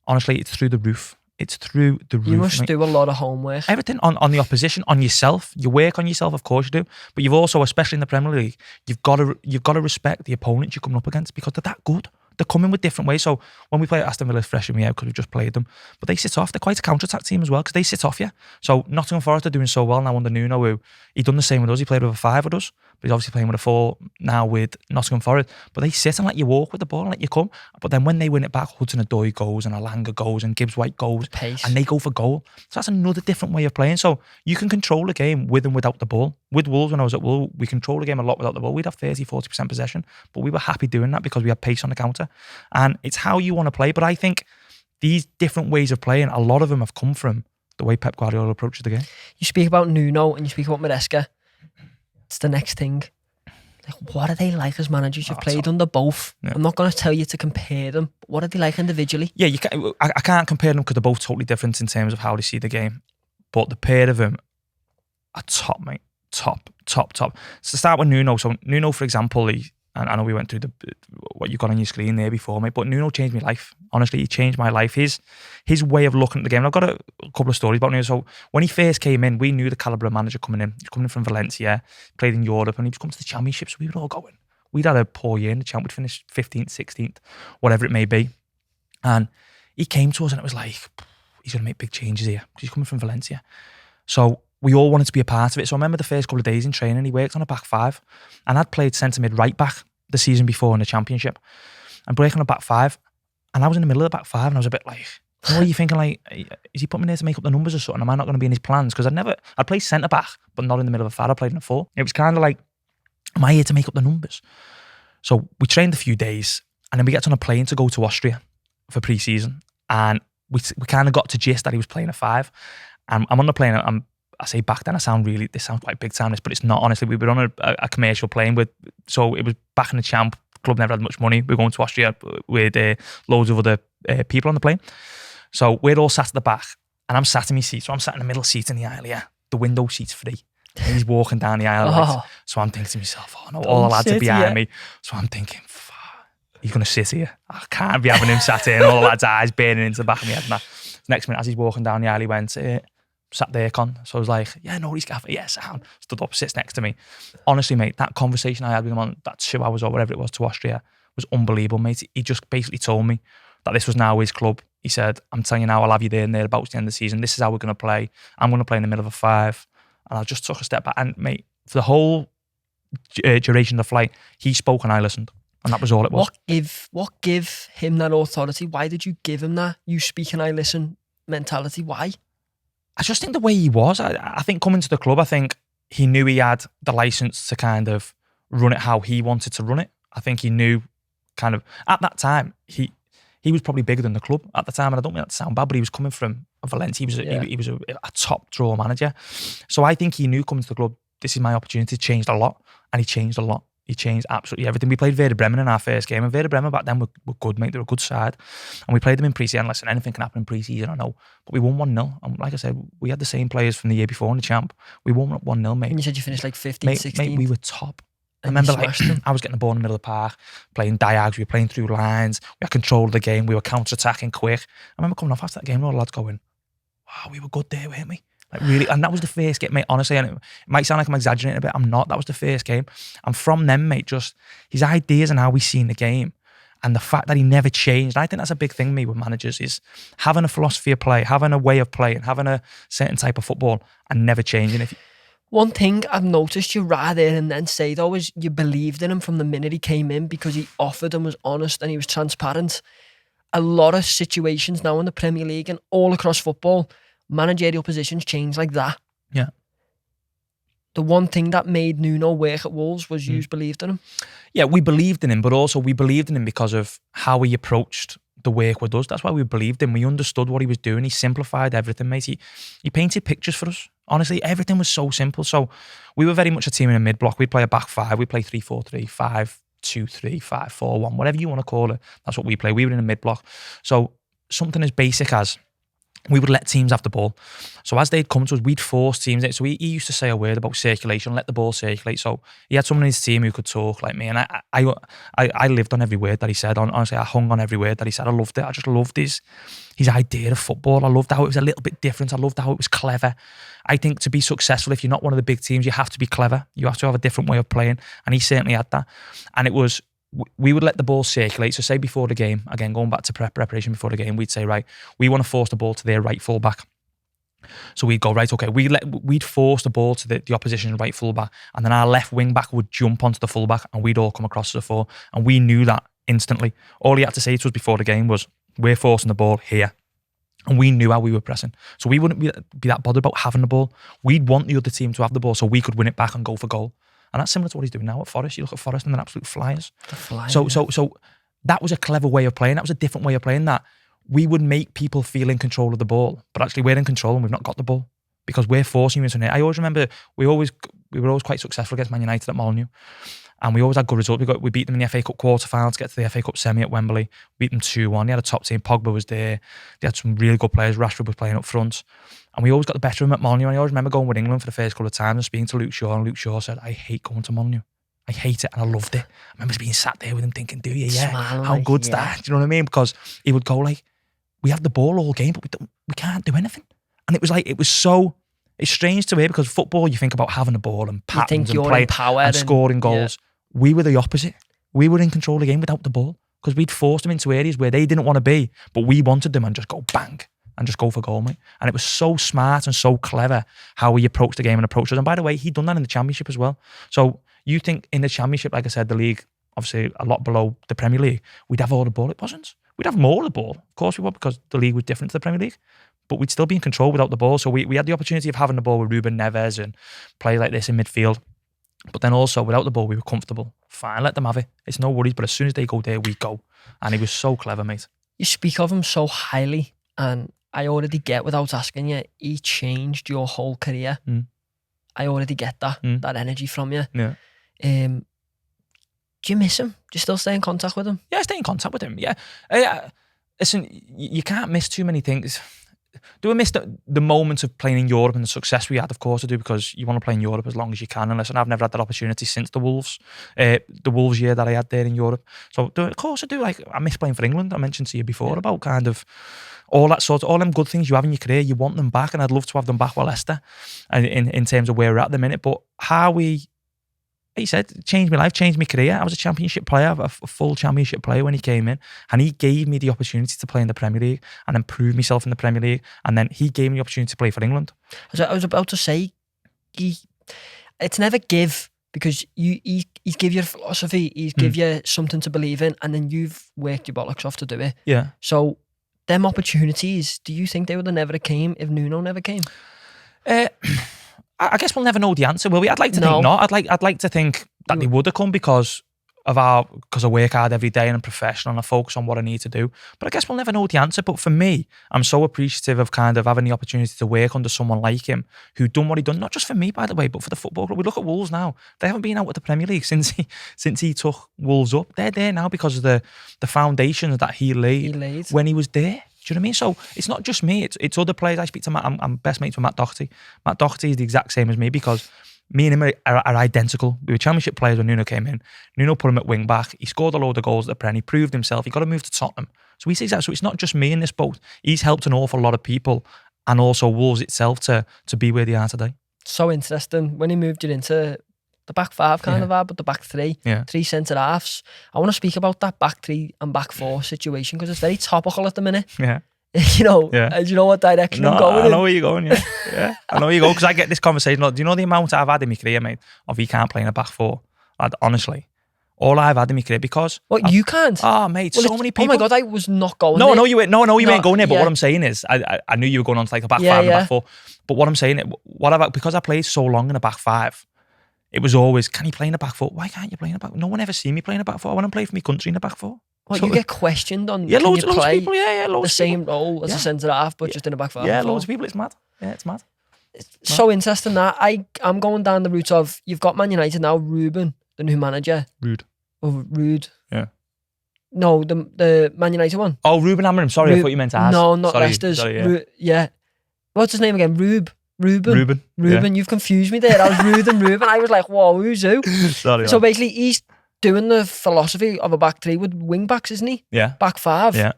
honestly, it's through the roof. It's through the roof. You must do a lot of homework. Everything on the opposition, on yourself. You work on yourself, of course you do. But you've also, especially in the Premier League, you've got to respect the opponents you're coming up against because they're that good. They're coming with different ways. So when we play at Aston Villa, freshen me out because we've just played them. But they sit off. They're quite a counter-attack team as well because they sit off you. So Nottingham Forest are doing so well now under Nuno, who he done the same with us. He played with a 5 with us, but he's obviously playing with a 4 now with Nottingham Forest. But they sit and let you walk with the ball and let you come. But then when they win it back, Hudson-Odoi goes and Alanga goes and Gibbs-White goes. Pace. And they go for goal. So that's another different way of playing. So you can control the game with and without the ball. With Wolves, when I was at Wolves, we controlled the game a lot without the ball. We'd have 30-40% possession, but we were happy doing that because we had pace on the counter. And it's how you want to play. But I think these different ways of playing, a lot of them have come from the way Pep Guardiola approaches the game. You speak about Nuno and you speak about Maresca. It's the next thing. Like, what are they like as managers? You've played under both. Yeah. I'm not going to tell you to compare them. But what are they like individually? Yeah, I can't compare them because they're both totally different in terms of how they see the game. But the pair of them are top, mate. Top. So to start with Nuno. So Nuno, for example, and I know we went through what you got on your screen there before, mate, but Nuno changed my life. Honestly, he changed my life. His way of looking at the game. And I've got a couple of stories about Nuno. So when he first came in, we knew the calibre of manager coming in. He's coming in from Valencia, played in Europe, and he's come to the Championship, so we were all going. We'd had a poor year in the Champ. We'd finished 15th, 16th, whatever it may be. And he came to us and it was like, he's going to make big changes here because he's coming from Valencia. So we all wanted to be a part of it. So I remember the first couple of days in training, he worked on a back 5. And I'd played centre mid right back the season before in the Championship and breaking a back 5. And I was in the middle of the back 5 and I was a bit like, Or are you thinking like, is he putting me there to make up the numbers or something? Am I not going to be in his plans? Because I'd play centre back, but not in the middle of a 5. I played in a 4. It was kind of like, am I here to make up the numbers? So we trained a few days, and then we get on a plane to go to Austria for pre-season, and we kind of got to gist that he was playing a 5. And I'm on the plane. I say back then, this sounds quite big time, but it's not. Honestly, we were on a commercial plane so it was back in the champ. Club never had much money. We were going to Austria with loads of other people on the plane. So we're all sat at the back, and I'm sat in my seat. So I'm sat in the middle seat in the aisle. Yeah, the window seat's free. And he's walking down the aisle. Right? So I'm thinking to myself, oh no, all the lads are behind me. So I'm thinking, he's going to sit here. I can't be having him sat here and all the lads' eyes burning into the back of my head. And that. Next minute, as he's walking down the aisle, he went, sat there, Con. So I was like, yeah, no, he's gaffer. Yeah, sound. Stood up, sits next to me. Honestly, mate, that conversation I had with him on that 2 hours or whatever it was to Austria was unbelievable, mate. He just basically told me that this was now his club. He said, I'm telling you now, I'll have you there and thereabouts the end of the season. This is how we're going to play. I'm going to play in the middle of a 5. And I just took a step back. And, mate, for the whole duration of the flight, he spoke and I listened. And that was all it was. What give him that authority? Why did you give him that you speak and I listen mentality? Why? I just think the way he was. I think coming to the club, I think he knew he had the license to kind of run it how he wanted to run it. I think he knew kind of, at that time, he was probably bigger than the club at the time, and I don't mean that to sound bad, but he was coming from Valencia. He was a top draw manager. So I think he knew coming to the club, this is my opportunity. Changed a lot, and he changed a lot. He changed absolutely everything. We played Werder Bremen in our first game, and Werder Bremen back then were good, mate. They were a good side. And we played them in pre-season. Listen, anything can happen in pre-season, I know. But we won 1-0. And like I said, we had the same players from the year before in the champ. We won 1-0, mate. And you said you finished like 15, 16. Mate, we were top. I remember I was getting the ball in the middle of the park, playing diags, we were playing through lines, we had control of the game, we were counter-attacking quick. I remember coming off after that game, all the lads going, wow, we were good there, weren't we? Like really, and that was the first game, mate, honestly, and it might sound like I'm exaggerating a bit, I'm not, that was the first game. And from then, mate, just his ideas and how we seen the game, and the fact that he never changed. I think that's a big thing, me, with managers, is having a philosophy of play, having a way of playing, having a certain type of football, and never changing. One thing I've noticed you right there and then say though is you believed in him from the minute he came in because he offered and was honest and he was transparent. A lot of situations now in the Premier League and all across football, managerial positions change like that. Yeah. The one thing that made Nuno work at Wolves was you believed in him. Yeah, we believed in him, but also we believed in him because of how he approached the work with us. That's why we believed him. We understood what he was doing. He simplified everything, mate. He painted pictures for us. Honestly, everything was so simple. So we were very much a team in a mid-block. We'd play a back 5. We'd play 3-4-3, 5-2-3, 5-4-1, whatever you want to call it. That's what we play. We were in a mid-block. So something as basic as we would let teams have the ball. So as they'd come to us, we'd force teams in. So he used to say a word about circulation, let the ball circulate. So he had someone in his team who could talk like me. And I lived on every word that he said. Honestly, I hung on every word that he said. I loved it. I just loved his idea of football. I loved how it was a little bit different. I loved how it was clever. I think to be successful, if you're not one of the big teams, you have to be clever. You have to have a different way of playing. And he certainly had that. And it was, we would let the ball circulate. So say before the game, again, going back to preparation before the game, we'd say, right, we want to force the ball to their right full back. So we'd go, right, okay, we'd force the ball to the opposition's right full back, and then our left wing back would jump onto the full back, and we'd all come across to the 4. And we knew that instantly. All he had to say to us before the game was, we're forcing the ball here. And we knew how we were pressing. So we wouldn't be that bothered about having the ball. We'd want the other team to have the ball so we could win it back and go for goal. And that's similar to what he's doing now at Forest. You look at Forest and they're absolute flyers. So that was a clever way of playing. That was a different way of playing, that we would make people feel in control of the ball, but actually we're in control and we've not got the ball because we're forcing you into it. I always remember we were always quite successful against Man United at Molineux, and we always had good results. We beat them in the FA Cup quarter-final to get to the FA Cup semi at Wembley. We beat them 2-1. They had a top team. Pogba was there. They had some really good players. Rashford was playing up front. And we always got the better of them at Molineux. And I always remember going with England for the first couple of times and speaking to Luke Shaw. And Luke Shaw said, I hate going to Molineux. I hate it. And I loved it. I remember being sat there with him thinking, do you? Yeah. Smiling, how good's that? Do you know what I mean? Because he would go like, we have the ball all game, but we can't do anything. And it was like, it's strange to hear, because football, you think about having the ball and patterns and playing and scoring goals. Yeah. We were the opposite. We were in control of the game without the ball because we'd forced them into areas where they didn't want to be, but we wanted them and just go bang and just go for goal, mate. And it was so smart and so clever how he approached the game and approached us. And by the way, he'd done that in the Championship as well. So you think in the Championship, like I said, the league, obviously a lot below the Premier League, we'd have all the ball. It wasn't. we'd have more of the ball. Of course we would, because the league was different to the Premier League. But we'd still be in control without the ball. So we had the opportunity of having the ball with Ruben Neves and play like this in midfield. But then also, without the ball, we were comfortable. Fine, let them have it. It's no worries. But as soon as they go there, we go. And he was so clever, mate. You speak of him so highly, and I already get, without asking you, he changed your whole career. I already get that energy from you. Yeah. Do you miss him? Do you still stay in contact with him? Yeah, I stay in contact with him, yeah. Listen, you can't miss too many things. Do I miss the moments of playing in Europe and the success we had? Of course I do, because you want to play in Europe as long as you can. And listen, I've never had that opportunity since the Wolves year that I had there in Europe. So of course I do. Like, I miss playing for England. I mentioned to you before about kind of all them good things you have in your career. You want them back, and I'd love to have them back with Leicester, and in terms of where we're at the minute. But how he said, changed my life, changed my career. I was a championship player, a full championship player when he came in, and he gave me the opportunity to play in the Premier League and improve myself in the Premier League. And then he gave me the opportunity to play for England. I was about to say, it's never give, because he's give you a philosophy, he's give you something to believe in, and then you've worked your bollocks off to do it. Yeah. So them opportunities, do you think they would have never came if Nuno never came? I guess we'll never know the answer, will we? I'd like to think not. I'd like to think that they would have come because I work hard every day and I'm professional and I focus on what I need to do. But I guess we'll never know the answer. But for me, I'm so appreciative of kind of having the opportunity to work under someone like him who done what he done, not just for me, by the way, but for the football club. We look at Wolves now. They haven't been out with the Premier League since he took Wolves up. They're there now because of the foundations that he laid when he was there. Do you know what I mean? So it's not just me, it's other players. I speak to I'm best mates with Matt Doherty. Matt Doherty is the exact same as me, because me and him are identical. We were championship players when Nuno came in. Nuno put him at wing back. He scored a load of goals at the Prem. He proved himself. He got to move to Tottenham. So he says that. So it's not just me in this boat. He's helped an awful lot of people, and also Wolves itself to be where they are today. So interesting. When he moved you into the back five kind of vibe, but the back three, three centre halves. I want to speak about that back three and back four situation, because it's very topical at the minute. Yeah. Do you know what direction I'm going in? I know where you're going, yeah. I know where you go, because I get this conversation. Do you know the amount I've had in my career, mate, of he can't play in a back four? Honestly, all I've had in my career, because... What, you can't? Oh, mate, so many people... Oh my God, I was not going there. No, you weren't going there, but what I'm saying is, I knew you were going on to like a back five and a back four, but what I'm saying, because I played so long in a back five, it was always, can you play in the back four? Why can't you play in the back? No one ever seen me play in the back four. I want to play for my country in the back four. What, so, you get questioned on, loads of people, the same role as a centre half, but just in a back five? Yeah, loads of people. It's mad. Yeah, it's mad. It's so interesting that I'm going down the route of, you've got Man United now, Ruben, the new manager. Rude. Yeah. No, the Man United one. Oh, Ruben Amorim. Sorry, I thought you meant to ask. No, not Leicester's. Yeah. What's his name again? Ruben. Yeah. You've confused me there. I was rude and Ruben. I was like, whoa, who's who? Sorry. So basically, he's doing the philosophy of a back three with wing backs, isn't he? Yeah. Back five. Yeah.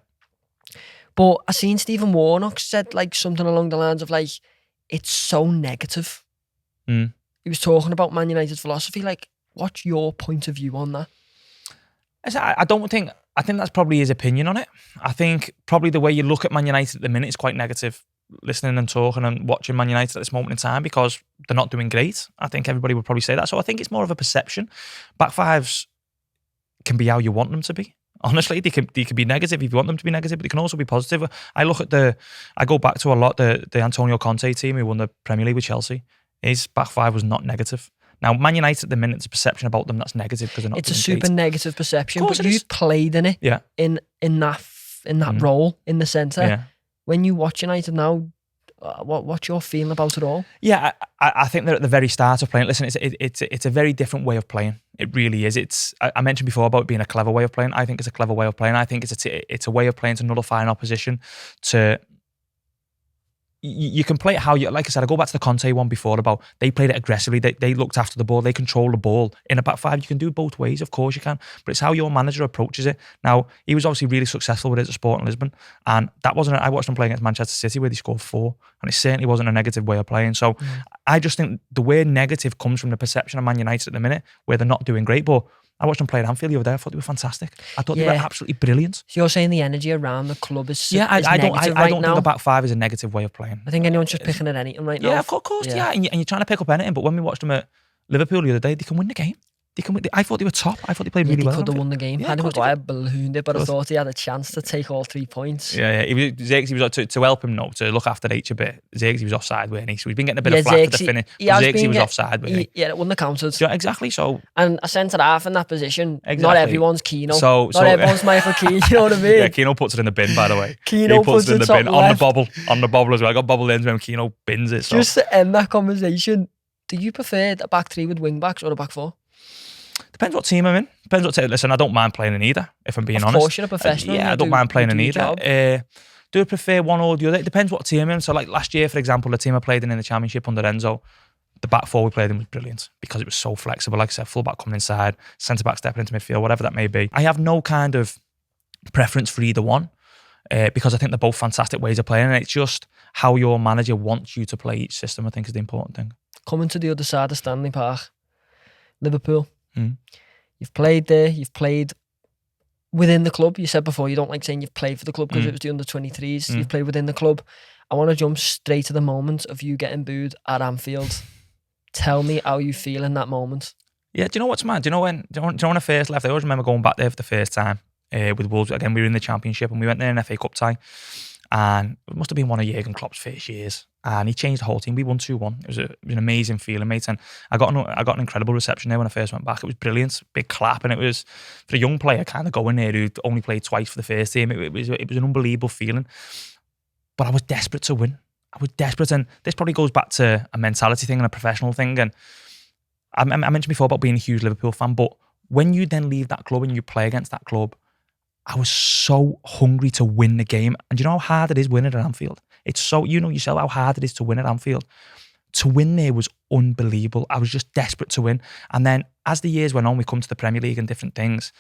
But I seen Stephen Warnock said like something along the lines of like, it's so negative. He was talking about Man United's philosophy. Like, what's your point of view on that? I think that's probably his opinion on it. I think probably the way you look at Man United at the minute is quite negative, listening and talking and watching Man United at this moment in time, because they're not doing great. I think everybody would probably say that. So I think it's more of a perception. Back fives can be how you want them to be. Honestly, they can be negative if you want them to be negative, but they can also be positive. I go back to a lot the Antonio Conte team who won the Premier League with Chelsea. His back five was not negative. Now, Man United at the minute, it's a perception about them that's negative because they're not. It's a super negative perception, but you played in it. Yeah. In that role in the centre. Yeah. When you watch United now, what's your feeling about it all? Yeah, I think they're at the very start of playing. Listen, it's a very different way of playing. It really is. I mentioned before about it being a clever way of playing. I think it's a clever way of playing. I think it's a way of playing to nullify an opposition. You can play it how you, like I said, I go back to the Conte one before about they played it aggressively. They looked after the ball. They control the ball. In a back five, you can do it both ways. Of course you can. But it's how your manager approaches it. Now, he was obviously really successful with it at Sporting Lisbon. And that wasn't, I watched him play against Manchester City where they scored 4. And it certainly wasn't a negative way of playing. So I just think the word negative comes from the perception of Man United at the minute where they're not doing great. But I watched them play at Anfield the other day. I thought they were fantastic. I thought they were absolutely brilliant. So you're saying the energy around the club is I don't right think a back five is a negative way of playing. I think anyone's just picking at anything right now. Yeah, of course, yeah. And you're trying to pick up anything. But when we watched them at Liverpool the other day, they can win the game. I thought they were top. I thought they played really They well. could have won the game. Yeah, Harry of course they Maguire ballooned it, but I thought he had a chance to take all 3 points. Yeah. He was to help him, to look after H a bit. Zirkzee was offside, weren't he? So he's been getting a bit of flack for the finish. Zirkzee was offside, weren't he? Yeah, it wouldn't have counted. Yeah, exactly. So, and a centre half in that position, exactly. Not everyone's Keano. So not everyone's Michael Keane, you know what I mean? Yeah, Keano puts it in the bin, by the way. Keano puts it in the bin on the bobble as well. I got bobble ends when Keano bins it. So. Just to end that conversation, do you prefer a back three with wing backs or a back four? Depends what team I'm in. Depends what team. Listen, I don't mind playing in either, if I'm being honest. Of course, you're a professional. Yeah, I don't mind playing in either. Do I prefer one or the other? It depends what team I'm in. So like last year, for example, the team I played in the Championship under Enzo, the back four we played in was brilliant because it was so flexible. Like I said, full back coming inside, centre back stepping into midfield, whatever that may be. I have no kind of preference for either one because I think they're both fantastic ways of playing, and it's just how your manager wants you to play each system, I think, is the important thing. Coming to the other side of Stanley Park, Liverpool. You've played there, you've played within the club. You said before you don't like saying you've played for the club because it was the under-23s. You've played within the club. I want to jump straight to the moment of you getting booed at Anfield. Tell me how you feel in that moment. Yeah, do you know what's mad? Do you know when I first left? I always remember going back there for the first time with Wolves. Again, we were in the Championship and we went there in an FA Cup tie. And it must have been one of Jurgen Klopp's first years. And he changed the whole team. We won 2-1. It was an amazing feeling, mate. And I got an incredible reception there when I first went back. It was brilliant, big clap. And it was, for a young player kind of going there who'd only played twice for the first team, it was an unbelievable feeling. But I was desperate to win. I was desperate. And this probably goes back to a mentality thing and a professional thing. And I mentioned before about being a huge Liverpool fan, but when you then leave that club and you play against that club, I was so hungry to win the game. And you know how hard it is winning at Anfield? It's so, you know yourself how hard it is to win at Anfield. To win there was unbelievable. I was just desperate to win. And then as the years went on, we come to the Premier League and different things.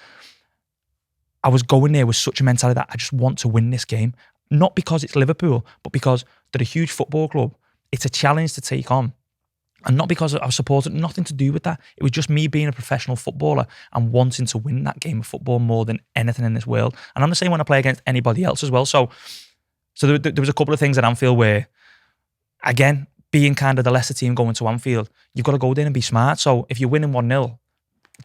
I was going there with such a mentality that I just want to win this game. Not because it's Liverpool, but because they're a huge football club. It's a challenge to take on. And not because I was supported, nothing to do with that. It was just me being a professional footballer and wanting to win that game of football more than anything in this world. And I'm the same when I play against anybody else as well. So there was a couple of things at Anfield where, again, being kind of the Leicester team going to Anfield, you've got to go there and be smart. So if you're winning 1-0,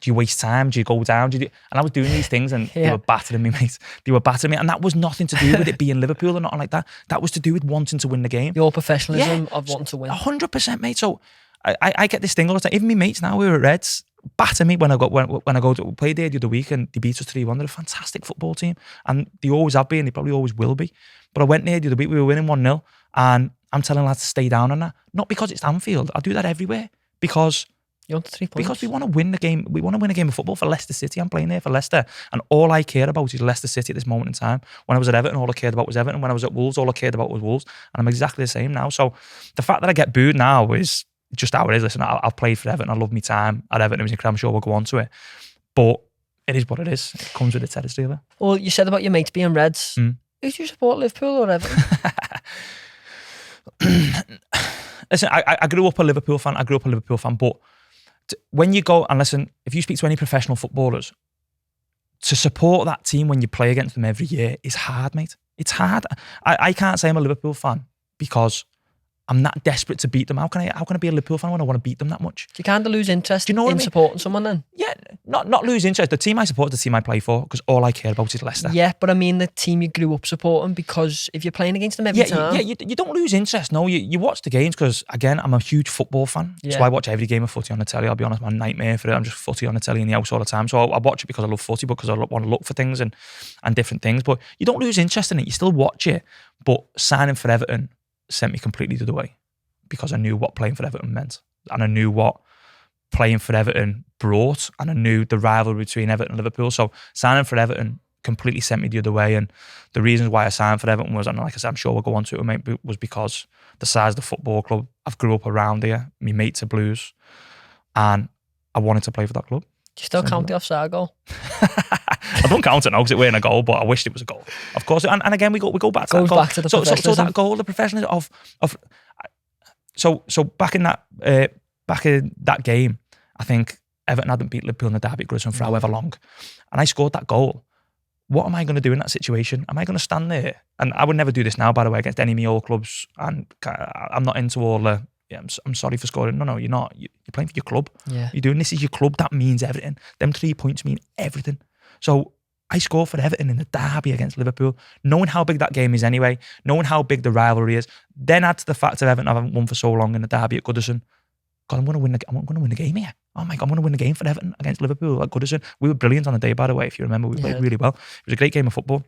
do you waste time? Do you go down? And I was doing these things and they were battering me, mate. They were battering me. And that was nothing to do with it being Liverpool or nothing like that. That was to do with wanting to win the game. Your professionalism of wanting to win. 100%, mate. So I get this thing all the time. Even my mates now, we were at Reds, batter me when I go to play there the other week and they beat us 3-1. They're a fantastic football team. And they always have been, and they probably always will be. But I went there the other week, we were winning 1-0. And I'm telling lads to stay down on that. Not because it's Anfield. I do that everywhere. Because you want 3 points. Because we want to win the game. We want to win a game of football for Leicester City. I'm playing there for Leicester. And all I care about is Leicester City at this moment in time. When I was at Everton, all I cared about was Everton. When I was at Wolves, all I cared about was Wolves. And I'm exactly the same now. So the fact that I get booed now is just how it is. Listen, I've played for Everton. I love my time at Everton. It was incredible. I'm sure we'll go on to it. But it is what it is. It comes with the territory. Well, you said about your mates being Reds. Who do you support, Liverpool or Everton? Listen, I grew up a Liverpool fan. But when you go and listen, if you speak to any professional footballers, to support that team when you play against them every year is hard, mate. It's hard. I can't say I'm a Liverpool fan because I'm that desperate to beat them. How can I be a Liverpool fan when I want to beat them that much? Do you kind of lose interest in supporting someone then? Yeah, not lose interest. The team I support is the team I play for because all I care about is Leicester. Yeah, but I mean the team you grew up supporting, because if you're playing against them every time... Yeah, you don't lose interest. No, you watch the games because, again, I'm a huge football fan. Yeah. So I watch every game of footy on the telly. I'll be honest, I'm a nightmare for it. I'm just footy on the telly in the house all the time. So I watch it because I love footy, but because I want to look for things and different things. But you don't lose interest in it. You still watch it. But signing for Everton sent me completely the other way, because I knew what playing for Everton meant. And I knew what playing for Everton brought. And I knew the rivalry between Everton and Liverpool. So signing for Everton completely sent me the other way. And the reasons why I signed for Everton was, and like I said, I'm sure we'll go on to it, mate, was because the size of the football club. I've grew up around here. My mates are Blues. And I wanted to play for that club. Do you still count the offside goal? I don't count it now because it weren't a goal, but I wished it was a goal. Of course. And again, we go back to that goal. Back to the professionalism. So that goal, the professionalism of So back in that game, I think Everton hadn't beat Liverpool in the derby at Goodison for however long, and I scored that goal. What am I going to do in that situation? Am I going to stand there? And I would never do this now, by the way, against any of my old clubs. And I'm not into all the I'm sorry for scoring. No, you're not. You're playing for your club. Yeah. You're doing this as your club. That means everything. Them 3 points mean everything. So I scored for Everton in the derby against Liverpool, knowing how big that game is anyway, knowing how big the rivalry is. Then add to the fact of Everton haven't won for so long in the derby at Goodison. God, I'm going to win the game here. Oh my God, I'm going to win the game for Everton against Liverpool at Goodison. We were brilliant on the day, by the way, if you remember. We played really well. It was a great game of football.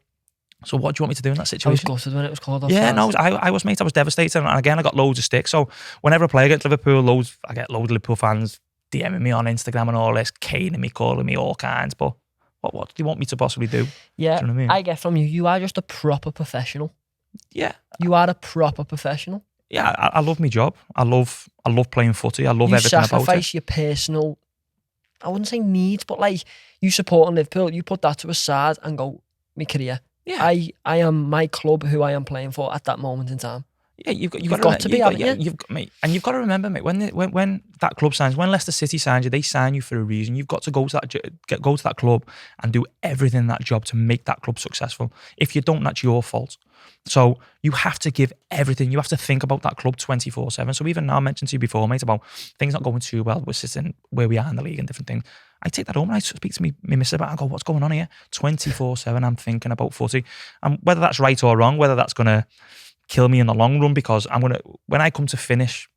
So what do you want me to do in that situation? I was gutted when it was called off. Yeah, no, I was, mate. I was devastated. And again, I got loads of stick. So whenever I play against Liverpool, I get loads of Liverpool fans DMing me on Instagram and all this, caning me, calling me all kinds. But what do you want me to possibly do? Yeah, do you know what I mean? I get from you. You are just a proper professional. Yeah. You are a proper professional. Yeah, I love my job. I love playing footy. I love everything about it. You sacrifice your personal, I wouldn't say needs, but like you supporting Liverpool, you put that to a side and go, my career. Yeah. I am my club who I am playing for at that moment in time. Yeah, you've got to be, haven't you? You've got to remember, mate. When that club signs, when Leicester City signs you, they sign you for a reason. You've got to go to that club and do everything in that job to make that club successful. If you don't, that's your fault. So you have to give everything. You have to think about that club 24/7. So even now, I mentioned to you before, mate, about things not going too well. We're sitting where we are in the league and different things. I take that home and I speak to me missus about it and go, what's going on here? 24/7, I'm thinking about footy. And whether that's right or wrong, whether that's going to kill me in the long run, because when I come to finish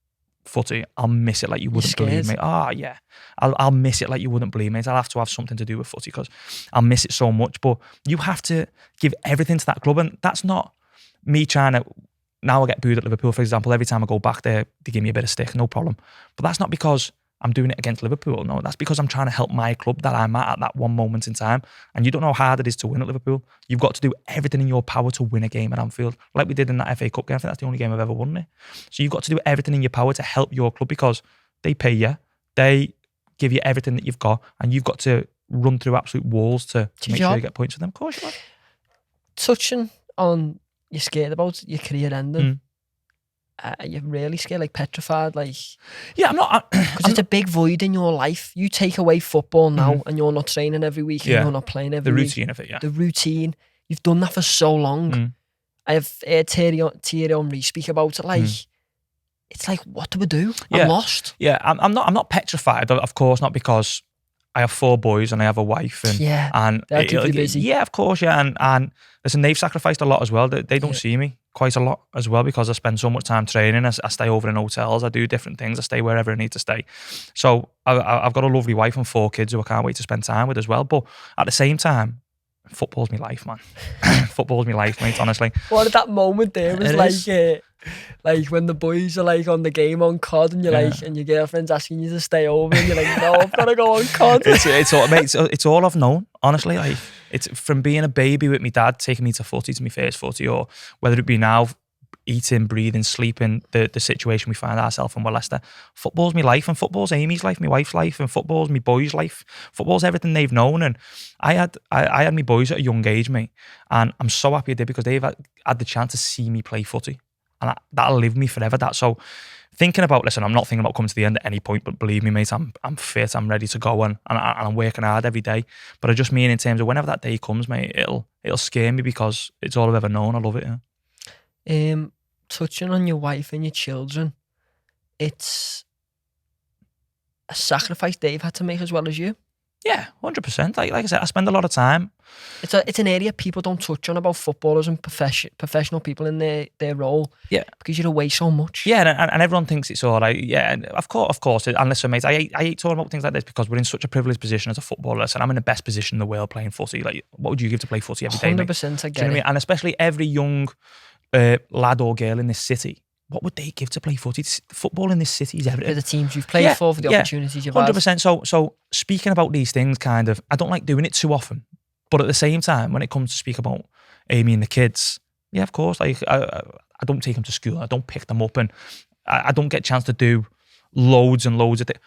footy, I'll miss it like you wouldn't believe me. Oh yeah, I'll miss it like you wouldn't believe me. I'll have to have something to do with footy because I'll miss it so much. But you have to give everything to that club, and that's not me trying to. Now I get booed at Liverpool, for example. Every time I go back there, they give me a bit of stick, no problem. But that's not because I'm doing it against Liverpool. No, that's because I'm trying to help my club that I'm at that one moment in time. And you don't know how hard it is to win at Liverpool. You've got to do everything in your power to win a game at Anfield, like we did in that FA Cup game. I think that's the only game I've ever won there. So you've got to do everything in your power to help your club because they pay you, they give you everything that you've got, and you've got to run through absolute walls to make sure you get points for them. Of course you are. Touching on, you're scared about your career ending. You're really scared, like petrified, like... Yeah, I'm not... Because it's a big void in your life. You take away football now and you're not training every week and you're not playing every week. The routine of it, yeah. The routine. You've done that for so long. I have heard Thierry Henry speak about it, like... It's like, what do we do? I'm lost. Yeah, I'm not petrified, of course, not because I have 4 boys and I have a wife. And they'll keep you busy. Yeah, of course, yeah. And listen, they've sacrificed a lot as well. They don't see me quite a lot as well because I spend so much time training. I stay over in hotels. I do different things. I stay wherever I need to stay. So I've got a lovely wife and 4 kids who I can't wait to spend time with as well. But at the same time, football's my life, man. Football's my life, mate, honestly. What at that moment there was like when the boys are like on the game on COD and you're like, and your girlfriend's asking you to stay over and you're like, no, I've got to go on COD. It's all I've known, honestly. Like, it's from being a baby with my dad taking me to my first footy, or whether it be now eating, breathing, sleeping, the situation we find ourselves in Leicester. Football's my life, and football's Amy's life, my wife's life, and football's my boys' life. Football's everything they've known, and I had my boys at a young age, mate, and I'm so happy I did because they've had the chance to see me play footy, and that'll live with me forever. So thinking about, listen, I'm not thinking about coming to the end at any point, but believe me, mate, I'm fit, I'm ready to go, and I'm working hard every day. But I just mean in terms of whenever that day comes, mate, it'll scare me because it's all I've ever known. I love it. Yeah. Touching on your wife and your children, it's a sacrifice they've had to make as well as you. Yeah, 100%. Like I said, I spend a lot of time. It's an area people don't touch on about footballers and professional people in their role. Yeah, because you're away so much. Yeah, and everyone thinks it's all right. Yeah, and of course. And listen, mate, I hate talking about things like this because we're in such a privileged position as a footballer. And I'm in the best position in the world playing footy. Like, what would you give to play footy every day? 100%, I get it. Do you know what I mean? And especially every young lad or girl in this city, what would they give to play footy? Football in this city is everything. For the teams you've played for the opportunities you've had. 100%. So speaking about these things, kind of, I don't like doing it too often. But at the same time, when it comes to speak about Amy and the kids, yeah, of course, like I don't take them to school. I don't pick them up, and I don't get a chance to do loads and loads of things.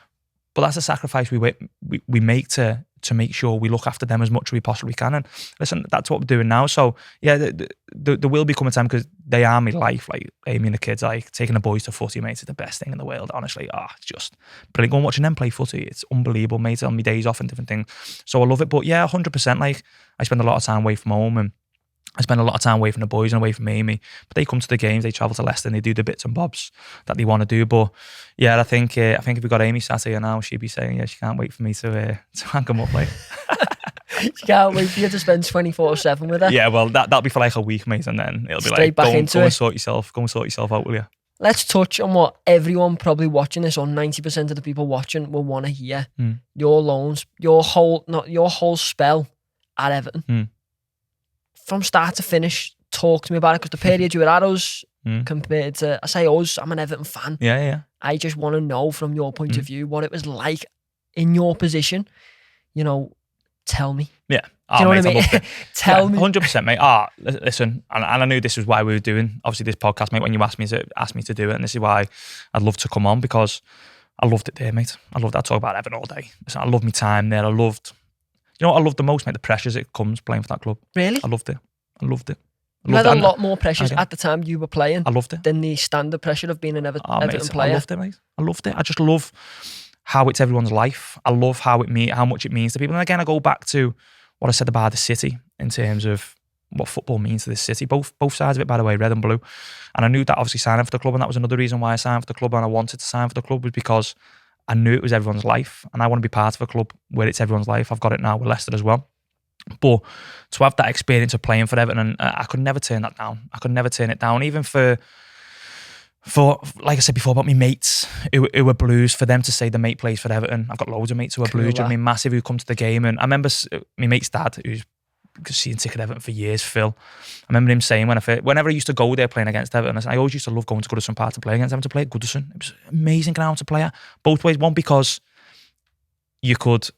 But that's a sacrifice we make to make sure we look after them as much as we possibly can. And listen, that's what we're doing now. So yeah, there will become a time because they are my life. Like Amy and the kids, like taking the boys to footy, mate, is the best thing in the world. Honestly, it's just brilliant. Going watching them play footy, it's unbelievable, mate. On my days off and different things, so I love it. But yeah, 100%. Like I spend a lot of time away from home, and I spend a lot of time away from the boys and away from Amy, but they come to the games, they travel to Leicester and they do the bits and bobs that they want to do. But yeah, I think if we got Amy sat here now, she'd be saying, yeah, she can't wait for me to hang them up, like. She can't wait for you to spend 24/7 with her. Yeah, well, that'll be for like a week, mate, and then it'll be Straight like, back into go it. and sort yourself out, will you? Let's touch on what everyone probably watching this, or 90% of the people watching, will want to hear. Your loans, your whole spell at Everton. From start to finish, talk to me about it, because the period you were at us compared to, I say us, I'm an Everton fan. Yeah. I just want to know from your point of view what it was like in your position. You know, tell me. Yeah. Do you know what I mean? Tell me. 100%, mate. Listen, and I knew this was why we were doing, obviously, this podcast, mate, when you asked me to do it, and this is why I'd love to come on, because I loved it there, mate. I talk about Everton all day. Listen, I loved my time there. You know what I loved the most, mate? The pressures it comes playing for that club. Really? I loved it. You had a lot more pressures at the time you were playing. I loved it. Than the standard pressure of being an Everton player. I loved it, mate. I loved it. I just love how it's everyone's life. I love how much it means to people. And again, I go back to what I said about the city in terms of what football means to this city. Both sides of it, by the way, red and blue. And I knew that obviously signing for the club, and that was another reason why I signed for the club and I wanted to sign for the club, was because I knew it was everyone's life, and I want to be part of a club where it's everyone's life. I've got it now with Leicester as well. But to have that experience of playing for Everton, and I could never turn that down. I could never turn it down, even for like I said before about my mates who were Blues, for them to say the mate plays for Everton. I've got loads of mates who are Blues, I mean, massive, who come to the game. And I remember my mate's dad, who's seen ticket Everton for years, Phil. I remember him saying whenever I used to go there playing against Everton, I always used to love going to Goodison Park to play against Everton, to play at Goodison. It was an amazing ground to play at, both ways. One, because you could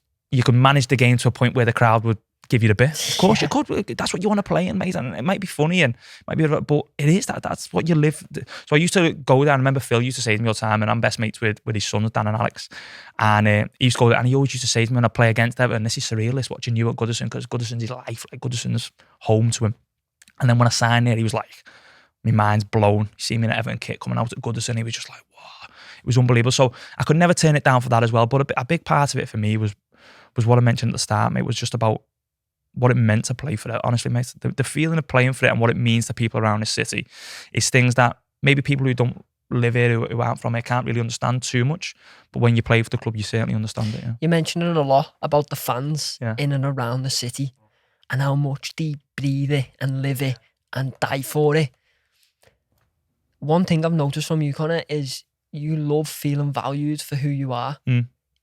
manage the game to a point where the crowd would give you the bit. Of course you could. That's what you want to play in, mate. And it might be funny and might be, but it is that's what you live. So I used to go there. I remember Phil used to say to me all the time, and I'm best mates with his sons, Dan and Alex. And he used to go there, and he always used to say to me when I play against Everton, this is surrealist watching you at Goodison, because Goodison's his life. Like, Goodison's home to him. And then when I signed there, he was like, my mind's blown. You see me in an Everton kit coming out at Goodison, he was just like, wow. It was unbelievable. So I could never turn it down for that as well. But a big part of it for me was what I mentioned at the start, mate. It was just about what it meant to play for it, honestly, mate. The feeling of playing for it and what it means to people around this city is things that maybe people who don't live here, who aren't from here, can't really understand too much. But when you play for the club, you certainly understand it. Yeah. You mentioned it a lot about the fans in and around the city, and how much they breathe it and live it and die for it. One thing I've noticed from you, Conor, is you love feeling valued for who you are.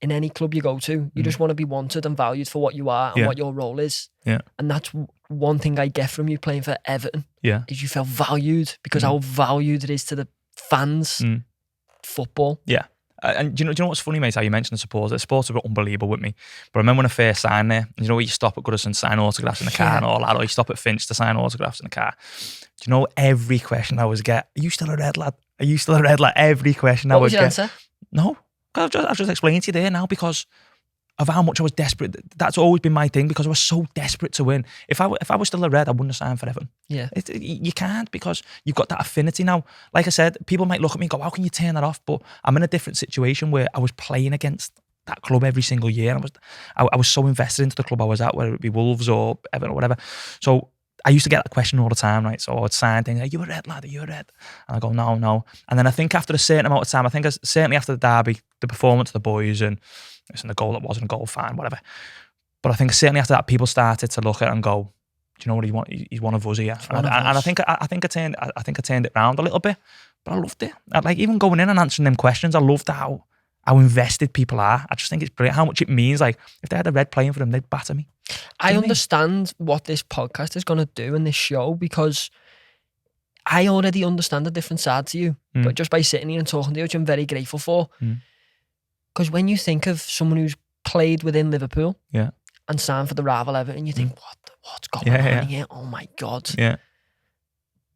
In any club you go to, you just want to be wanted and valued for what you are and what your role is. Yeah. And that's one thing I get from you playing for Everton. Yeah. Is you feel valued, because how valued it is to the fans, football. Yeah. And do you know what's funny, mate? How you mentioned the supporters. The supporters were unbelievable with me. But I remember when I first signed there, you know, you stop at Goodison, sign autographs in the car and all that, or you stop at Finch to sign autographs in the car. Do you know every question I always get? Are you still a red lad? Are you still a red lad? Every question I would get. What was your answer? No. I've just explained to you there now, because of how much I was desperate. That's always been my thing, because I was so desperate to win. If I was still a red, I wouldn't have signed for Everton. Yeah. You can't, because you've got that affinity now. Like I said, people might look at me and go, how can you turn that off? But I'm in a different situation where I was playing against that club every single year. And I was so invested into the club I was at, whether it be Wolves or Everton or whatever. So I used to get that question all the time, right? So I would sign things, are you a red lad? Are you a red? And I go, no. And then I think after a certain amount of time, certainly after the derby, the performance of the boys and the goal that wasn't a goal, fine, whatever. But I think certainly after that, people started to look at it and go, do you know what he's one of us here? And I think I turned it around a little bit, but I loved it. Like, even going in and answering them questions, I loved how invested people are. I just think it's brilliant how much it means. Like, if they had a red playing for them, they'd batter me. I understand what this podcast is going to do in this show, because I already understand a different side to you, but just by sitting here and talking to you, which I'm very grateful for. Because when you think of someone who's played within Liverpool and signed for the rival Everton, you think, what's going on here? Oh my God. Yeah.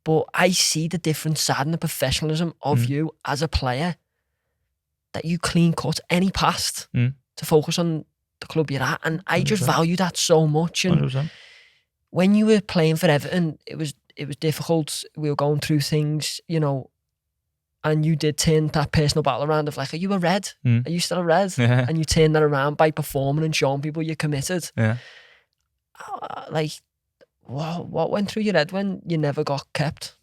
But I see the different side and the professionalism of you as a player, that you clean cut any past to focus on the club you're at, and I just value that so much. And 100%. When you were playing for Everton, it was difficult. We were going through things, you know, and you did turn that personal battle around of like, are you a red? Are you still a red? Yeah. And you turned that around by performing and showing people you're committed. Yeah. Like, What went through your head when you never got kept?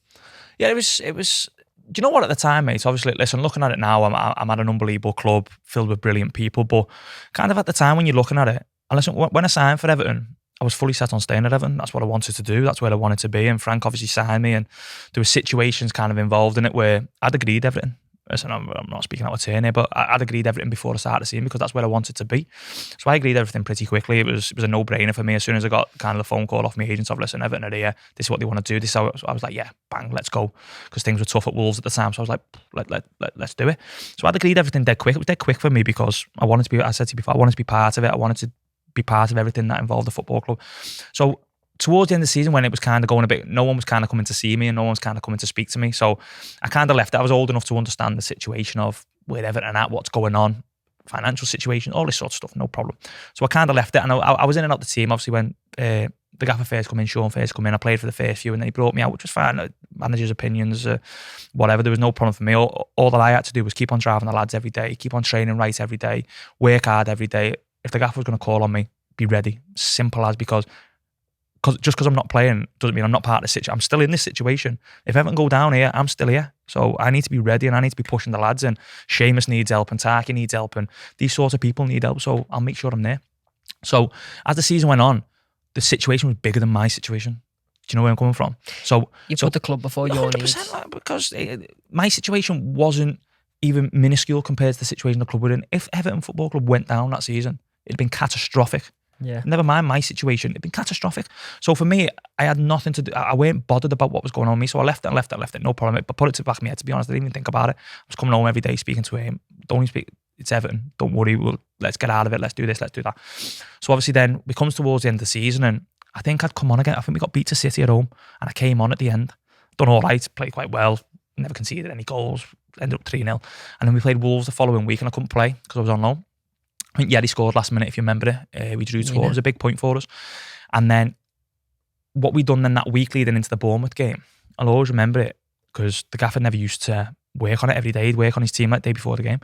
Yeah, it was. Do you know what? At the time, mate, obviously, listen, looking at it now, I'm at an unbelievable club filled with brilliant people. But kind of at the time when you're looking at it, and listen, when I signed for Everton, I was fully set on staying at Everton. That's what I wanted to do. That's where I wanted to be. And Frank obviously signed me, and there were situations kind of involved in it where I'd agreed everything. Listen, I'm not speaking out of turn here, but I'd agreed everything before I started seeing because that's where I wanted to be. So I agreed everything pretty quickly. It was a no-brainer for me. As soon as I got kind of the phone call off my agents of, listen, Everton are here. This is what they want to do. This is how I was like, yeah, bang, let's go. Because things were tough at Wolves at the time. So I was like, let's do it. So I'd agreed everything dead quick. It was dead quick for me because I wanted to be, I said to you before, I wanted to be part of it. I wanted to be part of everything that involved the football club. So towards the end of the season, when it was kind of going a bit, no one was kind of coming to see me and no one was kind of coming to speak to me. So I kind of left it. I was old enough to understand the situation of where Everton at, what's going on, financial situation, all this sort of stuff, no problem. So I kind of left it, and I was in and out the team. Obviously, when the gaffer first come in, Sean first come in, I played for the first few, and then he brought me out, which was fine. Manager's opinions, whatever, there was no problem for me. All that I had to do was keep on driving the lads every day, keep on training right every day, work hard every day. If the gaffer was going to call on me, be ready. Simple as, because just because I'm not playing doesn't mean I'm not part of the situation. I'm still in this situation. If Everton go down here, I'm still here. So I need to be ready and I need to be pushing the lads. And Seamus needs help and Taki needs help and these sorts of people need help. So I'll make sure I'm there. So as the season went on, the situation was bigger than my situation. Do you know where I'm coming from? So you put the club before your needs. Because my situation wasn't even minuscule compared to the situation the club were in. If Everton Football Club went down that season, it'd been catastrophic. Yeah. Never mind my situation, it'd been catastrophic. So for me, I had nothing to do. I weren't bothered about what was going on with me. So I left it, no problem. But put it to the back of my head, to be honest, I didn't even think about it. I was coming home every day speaking to him. Don't even speak, it's Everton. Don't worry, let's get out of it. Let's do this, let's do that. So obviously then we comes towards the end of the season and I think I'd come on again. I think we got beat to City at home and I came on at the end. Done all right, played quite well, never conceded any goals, ended up 3-0. And then we played Wolves the following week and I couldn't play because I was on loan. I think he scored last minute, if you remember it. We drew 2-4. It was a big point for us. And then what we done then that week leading into the Bournemouth game, I'll always remember it because the gaffer never used to work on it every day. He'd work on his team like the day before the game.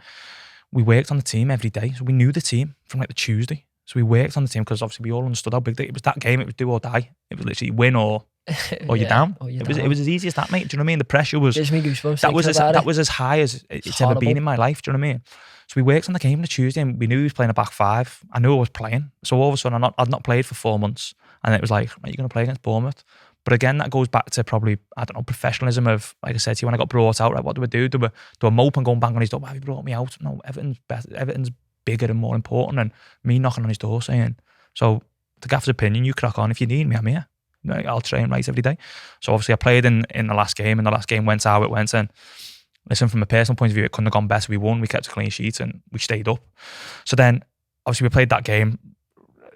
We worked on the team every day. So we knew the team from like the Tuesday. So we worked on the team because obviously we all understood how big it was. That game, it was do or die. It was literally win or you're down. It was as easy as that, mate. Do you know what I mean? The pressure was... Gives me goosebumps. That was as high as it's ever been in my life. Do you know what I mean? So we worked on the game on the Tuesday and we knew he was playing a back five. I knew I was playing. So all of a sudden I'd not played for 4 months and it was like, are you going to play against Bournemouth? But again, that goes back to probably, I don't know, professionalism of, like I said to you, when I got brought out, like, what do I do? Do I mope and go and bang on his door? Why have you brought me out? No, Everton's better. Everton's bigger and more important than me knocking on his door saying, so the gaffer's opinion, you crack on. If you need me, I'm here. I'll train right every day. So obviously I played in the last game and the last game went how it went. And listen, from a personal point of view, it couldn't have gone better. We won, we kept a clean sheet and we stayed up. So then obviously we played that game.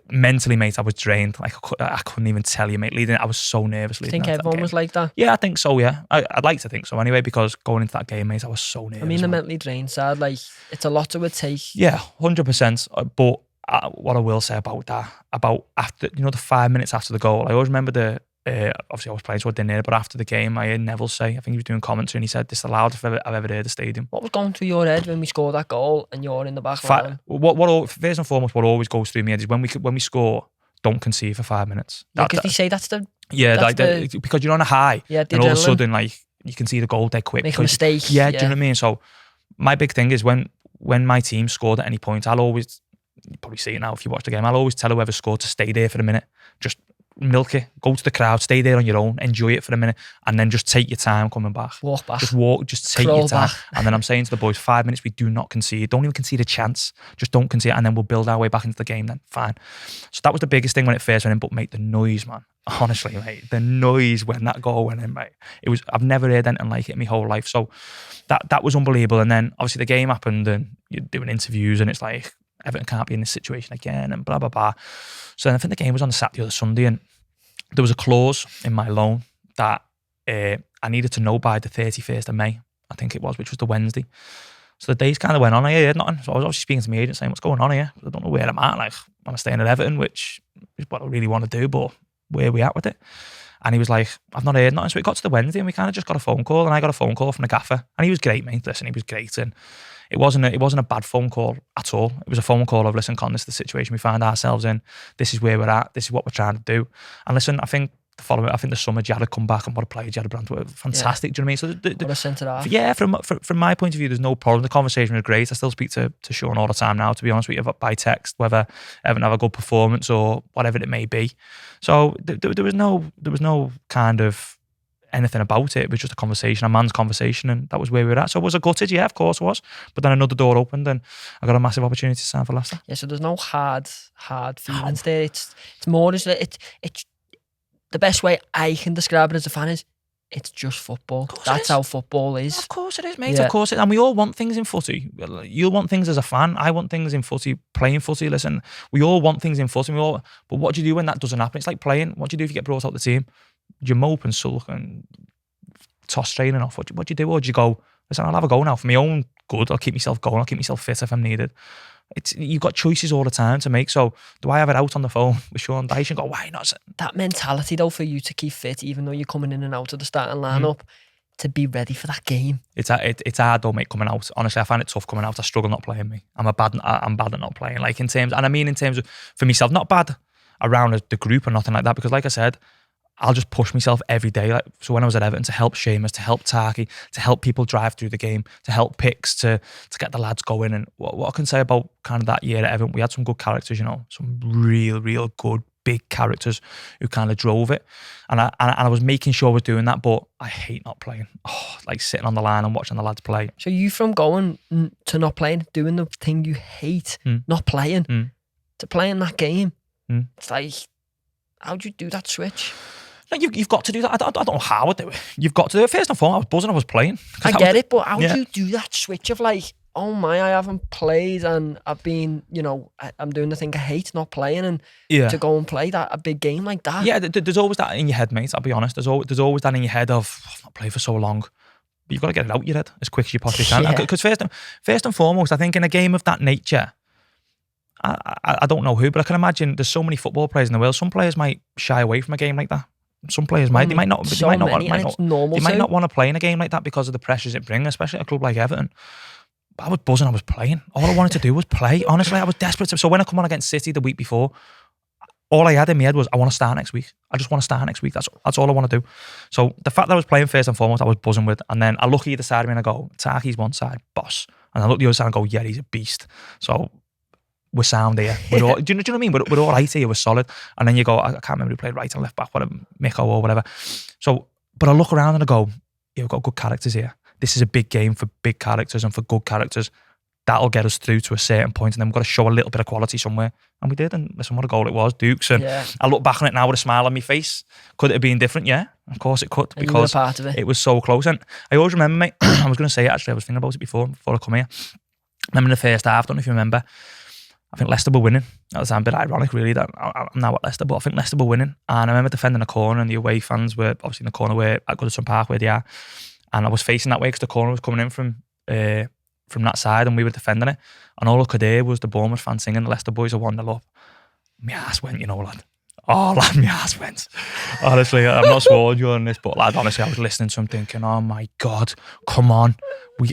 Mentally, mate, I was drained. Like I couldn't even tell you, mate. Leading, I was so nervous. I think everyone was like that. Yeah, I think so. Yeah, I'd like to think so anyway. Because going into that game, mate, I was so nervous. I mean, the mentally drained side, like it's a lot to take. Yeah, 100%. But what I will say about that, about after, you know, the 5 minutes after the goal, I always remember obviously I was playing, so I didn't hear it, but after the game, I heard Neville say, I think he was doing commentary, and he said, "This is the loudest I've ever heard the stadium." What was going through your head when we scored that goal and you're in the back line? First and foremost, what always goes through me head is when we score, don't concede for 5 minutes. Because they say that's the... Yeah, because you're on a high, and all of a sudden, like, you can see the goal dead quick. Make a mistake. Yeah, do you know what I mean? So my big thing is when my team scored at any point, I'll always, you probably see it now if you watch the game, I'll always tell whoever scored to stay there for a minute. Just milk it, go to the crowd, stay there on your own, enjoy it for a minute, and then just take your time coming back. Walk back. Just take your time. And then I'm saying to the boys, 5 minutes, we do not concede. Don't even concede a chance. Just don't concede, and then we'll build our way back into the game then. Fine. So that was the biggest thing when it first went in, but mate, the noise, man. Honestly, mate, the noise when that goal went in, mate. I've never heard anything like it in my whole life. So that was unbelievable. And then obviously the game happened and you're doing interviews and it's like, Everton can't be in this situation again and blah, blah, blah. So then I think the game was on the Saturday or the Sunday and there was a clause in my loan that I needed to know by the 31st of May, I think it was, which was the Wednesday. So the days kind of went on, I heard nothing. So I was obviously speaking to my agent saying, what's going on here? I don't know where I'm at. Like, I'm staying at Everton, which is what I really want to do, but where are we at with it? And he was like, I've not heard nothing. So it got to the Wednesday and we kind of just got a phone call and I got a phone call from the gaffer and he was great, mate. Listen, he was great. And it wasn't a bad phone call at all. It was a phone call of, listen, Con, this is the situation we find ourselves in. This is where we're at. This is what we're trying to do. And listen, I think the following, I think the summer, Jared come back and what a player Jared Brandt was. Fantastic, do you know what I mean? So what a centre half. yeah, from my point of view, there's no problem. The conversation was great. I still speak to Sean all the time now, to be honest with you, by text, whether Everton have a good performance or whatever it may be. So there was no kind of anything about it. It was just a man's conversation, and that was where we were at. So was I gutted? Yeah, of course it was. But then another door opened and I got a massive opportunity to sign for Leicester. Yeah, so there's no hard feelings there. It's more as it's the best way I can describe it as a fan is it's just football. That's how football is. Of course it is, mate. Yeah. Of course it is. And we all want things in footy. You'll want things as a fan. I want things in footy, playing footy. Listen, we all want things in footy. But what do you do when that doesn't happen? It's like playing. What do you do if you get brought out the team? Do you mope and sulk and toss training off? What do you do? Or do you go, listen, I'll have a go now for my own good. I'll keep myself going. I'll keep myself fit if I'm needed. You've got choices all the time to make. So do I have it out on the phone with Sean Dyche and go, why not? That mentality though, for you to keep fit, even though you're coming in and out of the starting lineup, to be ready for that game. It's hard though, mate, coming out. Honestly, I find it tough coming out. I struggle not playing, me. I'm bad at not playing. Like in terms of, for myself, not bad around the group or nothing like that, because like I said, I'll just push myself every day. Like, so when I was at Everton, to help Seamus, to help Tarky, to help people drive through the game, to help Picks, to get the lads going. And what I can say about kind of that year at Everton, we had some good characters, you know, some real good big characters who kind of drove it. And I was making sure I was doing that, but I hate not playing. Oh, like sitting on the line and watching the lads play. So you from going to not playing, doing the thing you hate, not playing, to playing that game. It's like, how'd you do that switch? Like you've got to do that. I don't know how I do it. You've got to do it. First and foremost, I was buzzing, I was playing. I get it, but how do you do that switch of like, oh my, I haven't played and I've been, you know, I'm doing the thing I hate, not playing, and to go and play a big game like that. Yeah, there's always that in your head, mate. I'll be honest. There's always that in your head of, I've not played for so long. But you've got to get it out your head as quick as you possibly can. Because first and foremost, I think in a game of that nature, I don't know who, but I can imagine there's so many football players in the world. Some players might shy away from a game like that. Some players might. They might not. They might not want to play in a game like that because of the pressures it brings, especially at a club like Everton. But I was buzzing. I was playing. All I wanted to do was play. Honestly, I was desperate. So when I come on against City the week before, all I had in my head was, I want to start next week. I just want to start next week. That's all I want to do. So the fact that I was playing first and foremost, I was buzzing with. And then I look either side of me and I go, Tarky's one side, boss. And I look the other side and go, yeah, he's a beast. So we're sound here. We're all, do you know what I mean? We're all right here. We're solid. And then you go, I can't remember who played right and left back, whatever, Miko or whatever. So, but I look around and I go, yeah, we've got good characters here. This is a big game for big characters and for good characters. That'll get us through to a certain point, and then we've got to show a little bit of quality somewhere. And we did. And listen, what a goal it was, Dukes. And I look back on it now with a smile on my face. Could it have been different? Yeah, of course it could, because part of it. It was so close. And I always remember, mate, I was going to say it actually, I was thinking about it before I come here. I remember in the first half, I don't know if you remember, I think Leicester were winning. That was a bit ironic, really, that I'm now at Leicester, but I think Leicester were winning. And I remember defending a corner, and the away fans were obviously in the corner where at Goodison Park where they are. And I was facing that way because the corner was coming in from that side, and we were defending it. And all I could hear was the Bournemouth fans singing, the Leicester boys are 1-0 up. My ass went, you know, lad. Oh, lad, my ass went. Honestly, I'm not sworn you on this, but lad, honestly, I was listening to him thinking, oh my God, come on.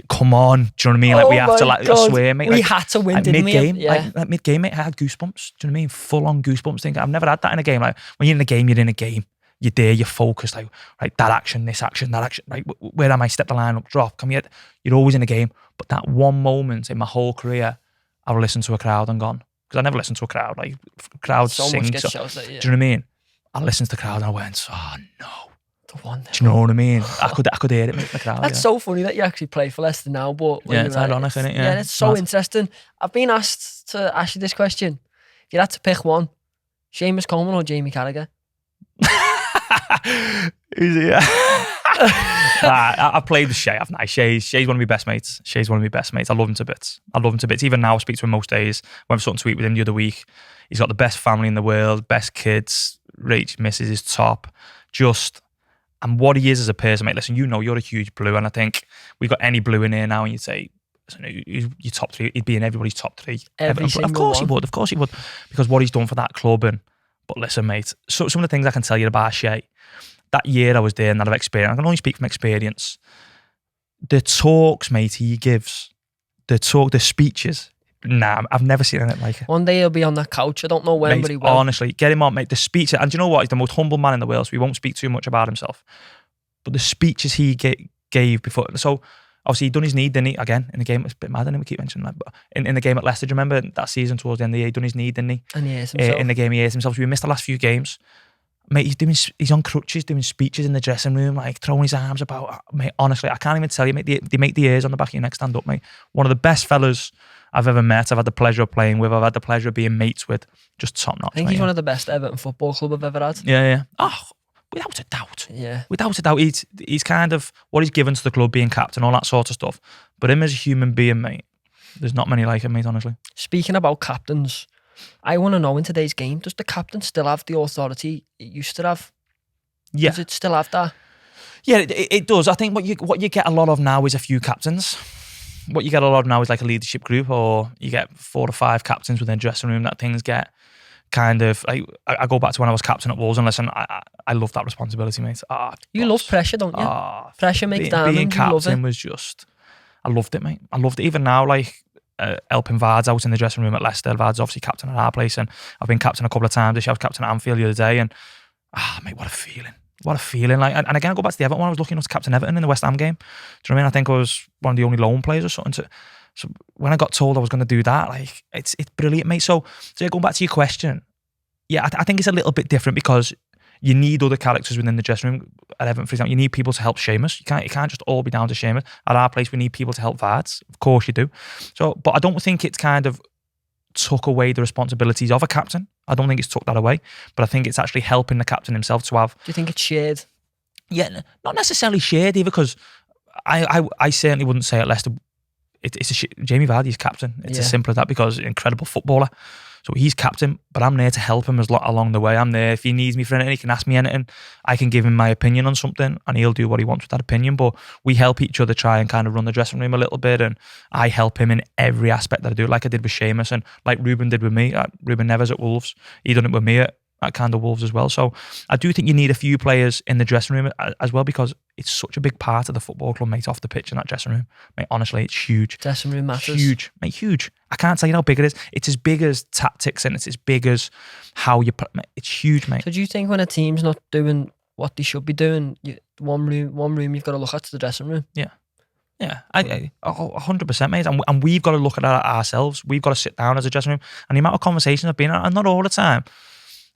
Come on, do you know what I mean? Like, we have to, like, I swear, mate. We had to win, didn't mid-game, we? Yeah. Like mid-game, mate, I had goosebumps. Do you know what I mean? Full-on goosebumps. Thinking, I've never had that in a game. Like, when you're in a game, you're in a game. You're there, you're focused. Like, right, that action, this action, that action. Right, where am I? Step the line up, drop. Come here. You're always in a game. But that one moment in my whole career, I've listened to a crowd and gone. Because I never listened to a crowd. Like, crowds sing. Do you know what I mean? I listened to the crowd and I went, oh no. The one. Do you know what I mean? I could hear it, mate, the crowd. That's so funny that you actually play for Leicester now, but yeah, it's ironic, isn't it? Yeah, it's so interesting. I've been asked to ask you this question. If you had to pick one, Seamus Coleman or Jamie Carragher? Yeah. I played with Shay, haven't I? Shay's one of my best mates. Shay's one of my best mates. I love him to bits. Even now, I speak to him most days. Went for something to eat with him the other week. He's got the best family in the world, best kids. Rach misses his top. And what he is as a person, mate. Listen, you know, you're a huge blue, and I think we got any blue in here now, and you'd say, your top three, he'd be in everybody's top three. Of course he would, because what he's done for that club. But listen, mate, so some of the things I can tell you about Shay, that year I was there and that I've experienced, I can only speak from experience. The talks, mate, he gives, the speeches, Nah, I've never seen anything like it. One day he'll be on that couch. I don't know when, Mate, but he will. honestly, get him on, mate. The speech, and do you know what? He's the most humble man in the world, so we won't speak too much about himself. But the speeches he gave before, so obviously he done his knee, didn't he? Again, in the game, it's a bit mad, and we keep mentioning that. But in the game at Leicester, do you remember that season towards the end of the year, he done his knee, didn't he? And he hurt himself. In the game, he hurt himself. So we missed the last few games. Mate, he's on crutches doing speeches in the dressing room, like throwing his arms about. Mate, honestly, I can't even tell you, mate. They make the ears on the back of your neck stand up, mate. One of the best fellas I've ever met. I've had the pleasure of playing with. I've had the pleasure of being mates with. Just top notch. I think mate, he's one of the best Everton Football Club I've ever had. Yeah. Oh, without a doubt. Yeah. Without a doubt. He's kind of what he's given to the club, being captain, all that sort of stuff. But him as a human being, mate, there's not many like him, mate, honestly. Speaking about captains, I want to know in today's game, does the captain still have the authority it used to have? Yeah. Does it still have that? Yeah, it does. I think what you get a lot of now is a few captains. What you get a lot of now is like a leadership group, or you get 4 or 5 captains within a dressing room that things get kind of like. I go back to when I was captain at Wolves, and listen, I love that responsibility, mate. You love pressure, don't you? Pressure makes diamonds. Being captain was just, I loved it, mate. I loved it. Even now, like helping Vards out in the dressing room at Leicester. Vards obviously captain at our place, and I've been captain a couple of times this year. I was captain at Anfield the other day, and mate, what a feeling. What a feeling. Like, and again, I go back to the Everton one. I was lucky enough to captain Everton in the West Ham game. Do you know what I mean? I think I was one of the only loan players or something. So when I got told I was going to do that, like, it's brilliant, mate. So yeah, going back to your question, yeah, I think it's a little bit different because you need other characters within the dressing room. At Everton, for example, you need people to help Seamus. You can't just all be down to Seamus. At our place, we need people to help Vards. Of course you do. So, but I don't think it's kind of took away the responsibilities of a captain. I don't think it's took that away, but I think it's actually helping the captain himself to have. Do you think it's shared? Yeah, not necessarily shared either, because I certainly wouldn't say at Leicester it's Jamie Vardy's captain. It's as simple as that, because incredible footballer. So he's captain, but I'm there to help him along the way. I'm there if he needs me for anything. He can ask me anything. I can give him my opinion on something, and he'll do what he wants with that opinion. But we help each other try and kind of run the dressing room a little bit, and I help him in every aspect that I do, like I did with Seamus, and like Ruben did with me. Ruben Neves at Wolves, he done it with me at kind of Wolves as well. So I do think you need a few players in the dressing room as well, because it's such a big part of the football club, mate, off the pitch in that dressing room. Mate, honestly, it's huge. Dressing room matters. Huge, mate, huge. I can't tell you how big it is. It's as big as tactics, and it's as big as how you put. It's huge, mate. So do you think when a team's not doing what they should be doing, one room you've got to look at the dressing room? Yeah. Yeah, 100%, mate. And we've got to look at that ourselves. We've got to sit down as a dressing room. And the amount of conversations I've been at, and not all the time,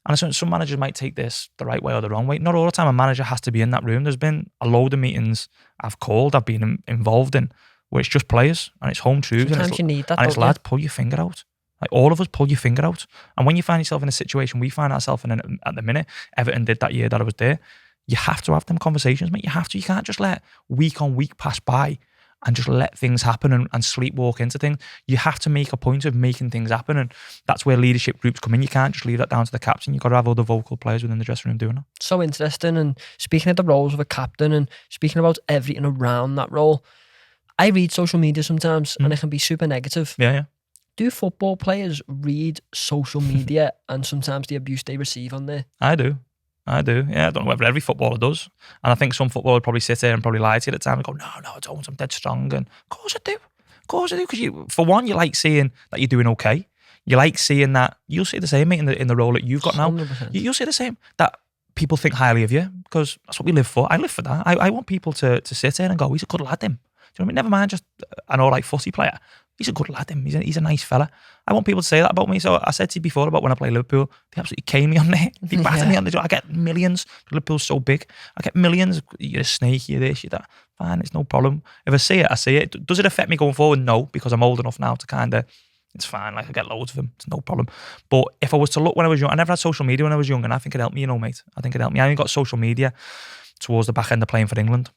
and some managers might take this the right way or the wrong way. Not all the time a manager has to be in that room. There's been a load of meetings I've called, I've been involved in, where it's just players and it's home truths. Sometimes you need that, and it's lads, pull your finger out. Like, all of us, pull your finger out. And when you find yourself in a situation we find ourselves in at the minute, Everton did that year that I was there, you have to have them conversations, mate. You have to. You can't just let week on week pass by and just let things happen and sleepwalk into things. You have to make a point of making things happen, and that's where leadership groups come in. You can't just leave that down to the captain. You've got to have other vocal players within the dressing room doing it. So interesting. And speaking of the roles of a captain and speaking about everything around that role, I read social media sometimes and it can be super negative. Yeah. Do football players read social media and sometimes the abuse they receive on there? I do. Yeah, I don't know whether every footballer does. And I think some footballers probably sit there and probably lie to you at the time and go, no, I don't, I'm dead strong. And of course I do. Because for one, you like seeing that you're doing okay. You like seeing that, you'll see the same, mate, in the role that you've got now. 100%. You'll see the same, that people think highly of you, because that's what we live for. I live for that. I want people to sit there and go, he's a good lad, him. Do you know what I mean? Never mind just an all-right footy player. He's a good lad, him. He's a nice fella. I want people to say that about me. So I said to you before about when I play Liverpool, they absolutely cane me on there. They batter me on the door. I get millions. Liverpool's so big. I get millions. You're a snake, you're this, you're that. Fine, it's no problem. If I see it, I see it. Does it affect me going forward? No, because I'm old enough now to kind of, it's fine. Like, I get loads of them. It's no problem. But if I was to look when I was young, I never had social media when I was young, and I think it helped me, mate. I think it helped me. I only got social media towards the back end of playing for England.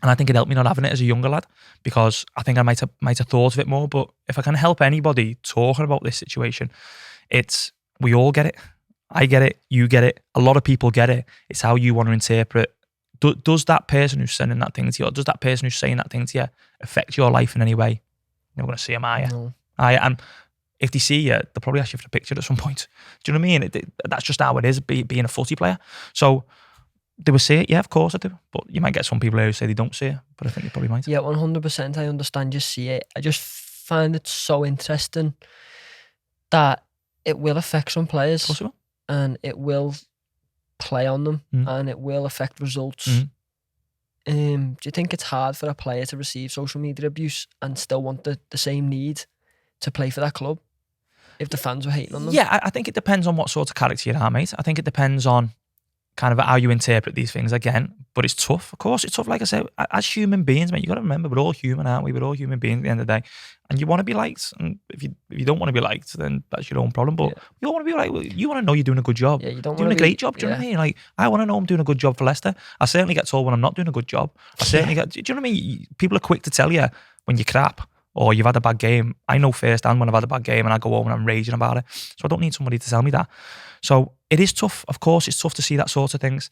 And I think it helped me not having it as a younger lad, because I think I might have thought of it more. But if I can help anybody talking about this situation, we all get it. I get it. You get it. A lot of people get it. It's how you want to interpret. Does that person who's sending that thing to you, or does that person who's saying that thing to you affect your life in any way? You're not going to see them, are you? No. And if they see you, they'll probably ask you for a picture at some point. Do you know what I mean? That's just how it is, being a footy player. So, they will see it, yeah, of course I do. But you might get some people who say they don't see it, but I think they probably might. Yeah, 100%. I understand you see it. find it so interesting that it will affect some players. Possible. And it will play on them and it will affect results. Do you think it's hard for a player to receive social media abuse and still want the same need to play for that club if the fans were hating on them? Yeah, I think it depends on what sort of character you are, mate. I think it depends on kind of how you interpret these things again. But it's tough. Of course, it's tough. Like I said, as human beings, mate, you got to remember we're all human, aren't we? We're all human beings at the end of the day. And you want to be liked. And if you don't want to be liked, then that's your own problem. But you don't want to be like, you want to know you're doing a good job. Yeah, you don't doing a great job. Do you know what I mean? Like, I want to know I'm doing a good job for Leicester. I certainly get told when I'm not doing a good job. I certainly get, do you know what I mean? People are quick to tell you when you're crap or you've had a bad game. I know firsthand when I've had a bad game and I go home and I'm raging about it. So I don't need somebody to tell me that. So it is tough. Of course, it's tough to see that sort of things.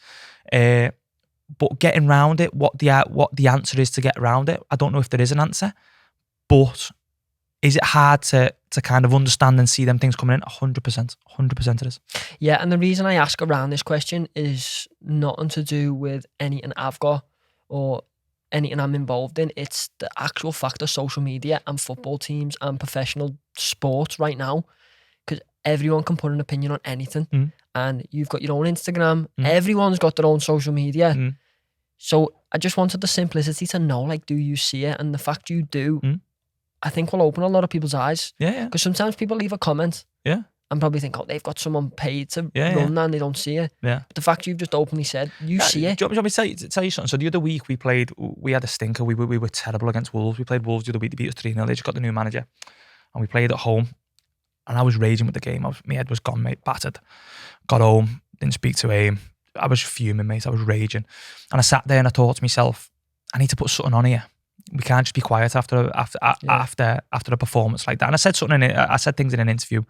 But getting around it, what the answer is to get around it, I don't know if there is an answer. But is it hard to kind of understand and see them things coming in? 100%. 100% it is. Yeah, and the reason I ask around this question is nothing to do with anything I've got or anything I'm involved in. It's the actual fact of social media and football teams and professional sports right now. Because everyone can put an opinion on anything. And you've got your own Instagram. Everyone's got their own social media. So I just wanted the simplicity to know, like, do you see it? And the fact you do, I think will open a lot of people's eyes. Yeah. Because sometimes people leave a comment. Yeah. And probably think, oh, they've got someone paid to run that and they don't see it. Yeah. But the fact you've just openly said, you see it. Do you want me to tell you something? So the other week we had a stinker. We were terrible against Wolves. We played Wolves the other week. They beat us 3-0. They just got the new manager. And we played at home. And I was raging with the game. My head was gone, mate, battered. Got home, didn't speak to him. I was fuming, mate. I was raging. And I sat there and I thought to myself, I need to put something on here. We can't just be quiet after a performance like that. And I said I said things in an interview,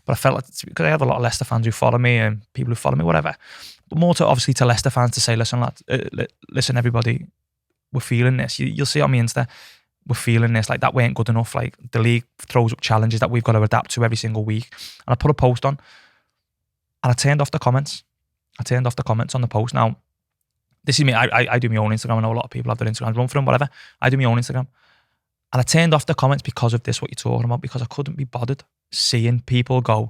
but I felt like, because I have a lot of Leicester fans who follow me and people who follow me, whatever. But more to obviously to Leicester fans to say, listen, lads, listen, everybody, we're feeling this. You'll see on my Insta, we're feeling this. Like, that weren't good enough. Like, the league throws up challenges that we've got to adapt to every single week. And I put a post on, and I turned off the comments. On the post. Now, this is me. I do my own Instagram. I know a lot of people have their Instagrams, run for them, whatever. I do my own Instagram. And I turned off the comments because of this, what you're talking about, because I couldn't be bothered seeing people go,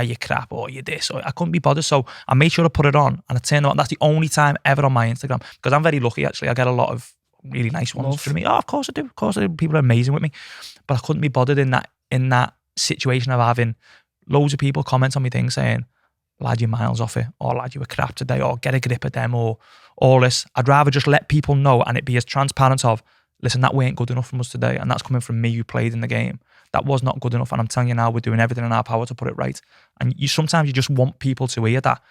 you crap, or you this, or I couldn't be bothered. So I made sure to put it on, and I turned it on. That's the only time ever on my Instagram, because I'm very lucky, actually. I get a lot of really nice ones from me. Oh, of course I do. Of course I do. People are amazing with me. But I couldn't be bothered in that situation of having loads of people comment on me things saying, lad, you're miles off it, or lad, you were crap today, or get a grip at them, or all this. I'd rather just let people know and it be as transparent of, listen, that weren't good enough from us today, and that's coming from me who played in the game. That was not good enough, and I'm telling you now, we're doing everything in our power to put it right. And sometimes you just want people to hear that,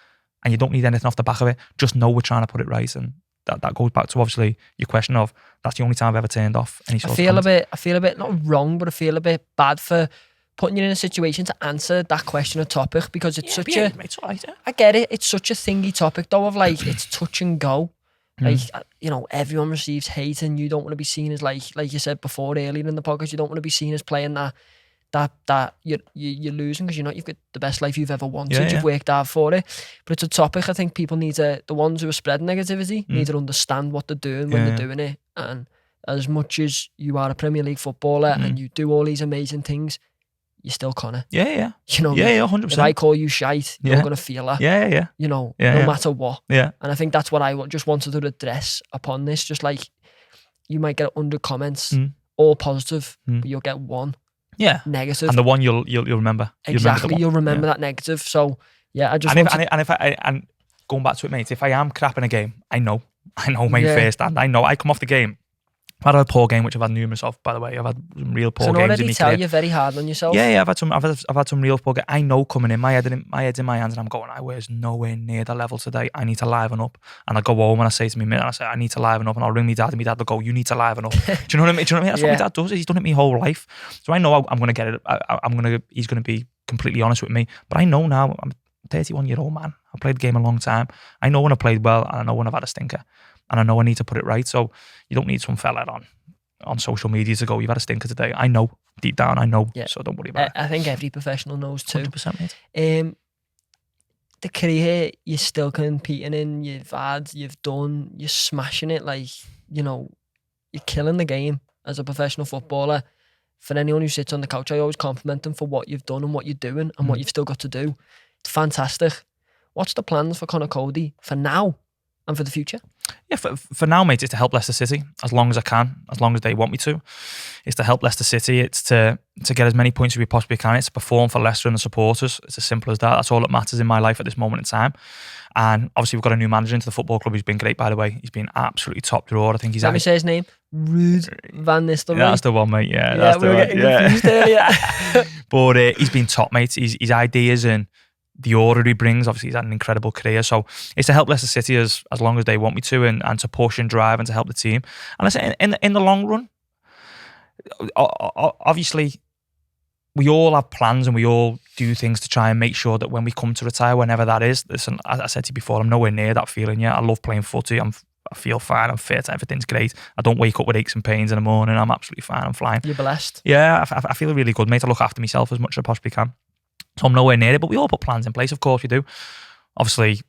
and you don't need anything off the back of it. Just know we're trying to put it right, and that goes back to obviously your question of, that's the only time I've ever turned off any sort of comment. I feel a bit not wrong, but I feel a bit bad for putting you in a situation to answer that question or topic, because it's it's all right, I get it, it's such a thingy topic though, of like, it's touch and go. Like, you know, everyone receives hate, and you don't want to be seen as like you said before earlier in the podcast, you don't want to be seen as playing that you're losing, because you've got the best life you've ever wanted. You've worked hard for it. But it's a topic I think people need to, the ones who are spreading negativity, need to understand what they're doing when they're doing it. And as much as you are a Premier League footballer and you do all these amazing things, you're still Conor. Yeah. You know, 100%. if I call you shite, you're going to feel that. Yeah. You know, no matter what. Yeah. And I think that's what I just wanted to address upon this. Just like, you might get 100 comments, all positive, but you'll get one negative. And the one you'll remember. Exactly, you'll remember that negative. So, yeah, I just and going back to it, mate, if I am crap in a game, I know, mate, firsthand. I know, I come off the game. I've had a poor game, which I've had numerous of, by the way. I've had some real poor games in my career. So already tell you're very hard on yourself. Yeah, I've had some real poor games. I know coming in, my head's in my hands, and I'm going, I was nowhere near the level today. I need to liven up. And I go home and I say to me, I say, I need to liven up, and I'll ring my dad, and my dad will go, you need to liven up. Do you know what I mean? That's what my dad does. He's done it my whole life. So I know I'm going to get it. He's going to be completely honest with me. But I know now, I'm a 31-year-old man. I've played the game a long time. I know when I played well, and I know when I've had a stinker. And I know I need to put it right. So you don't need some fella on social media to go, you've had a stinker today. I know, deep down, I know. So don't worry about it. I think every professional knows too. 100%, mate. The career you're still competing in, you've done, you're smashing it. Like, you know, you're killing the game as a professional footballer. for anyone who sits on the couch, I always compliment them for what you've done and what you're doing and what you've still got to do. It's fantastic. What's the plans for Conor Coady for now and for the future? Yeah, for now, mate, it's to help Leicester City as long as I can, as long as they want me to. It's to help Leicester City. It's to get as many points as we possibly can. It's to perform for Leicester and the supporters. It's as simple as that. That's all that matters in my life at this moment in time. And obviously, we've got a new manager into the football club who's been great, by the way. He's been absolutely top drawer. I think he's... Let me say his name. Ruud van Nistelrooy. Yeah, that's the one, mate. Yeah, that's the one. We were getting confused earlier. But he's been top, mate. His ideas and the order he brings, obviously he's had an incredible career. So it's to help Leicester City as long as they want me to, and to push and drive and to help the team. And I say in the long run, obviously we all have plans and we all do things to try and make sure that when we come to retire, whenever that is, listen, as I said to you before, I'm nowhere near that feeling yet. I love playing footy. I feel fine. I'm fit. Everything's great. I don't wake up with aches and pains in the morning. I'm absolutely fine. I'm flying. You're blessed. Yeah, I feel really good, mate. I look after myself as much as I possibly can. So I'm nowhere near it, but we all put plans in place. Of course we do. Obviously,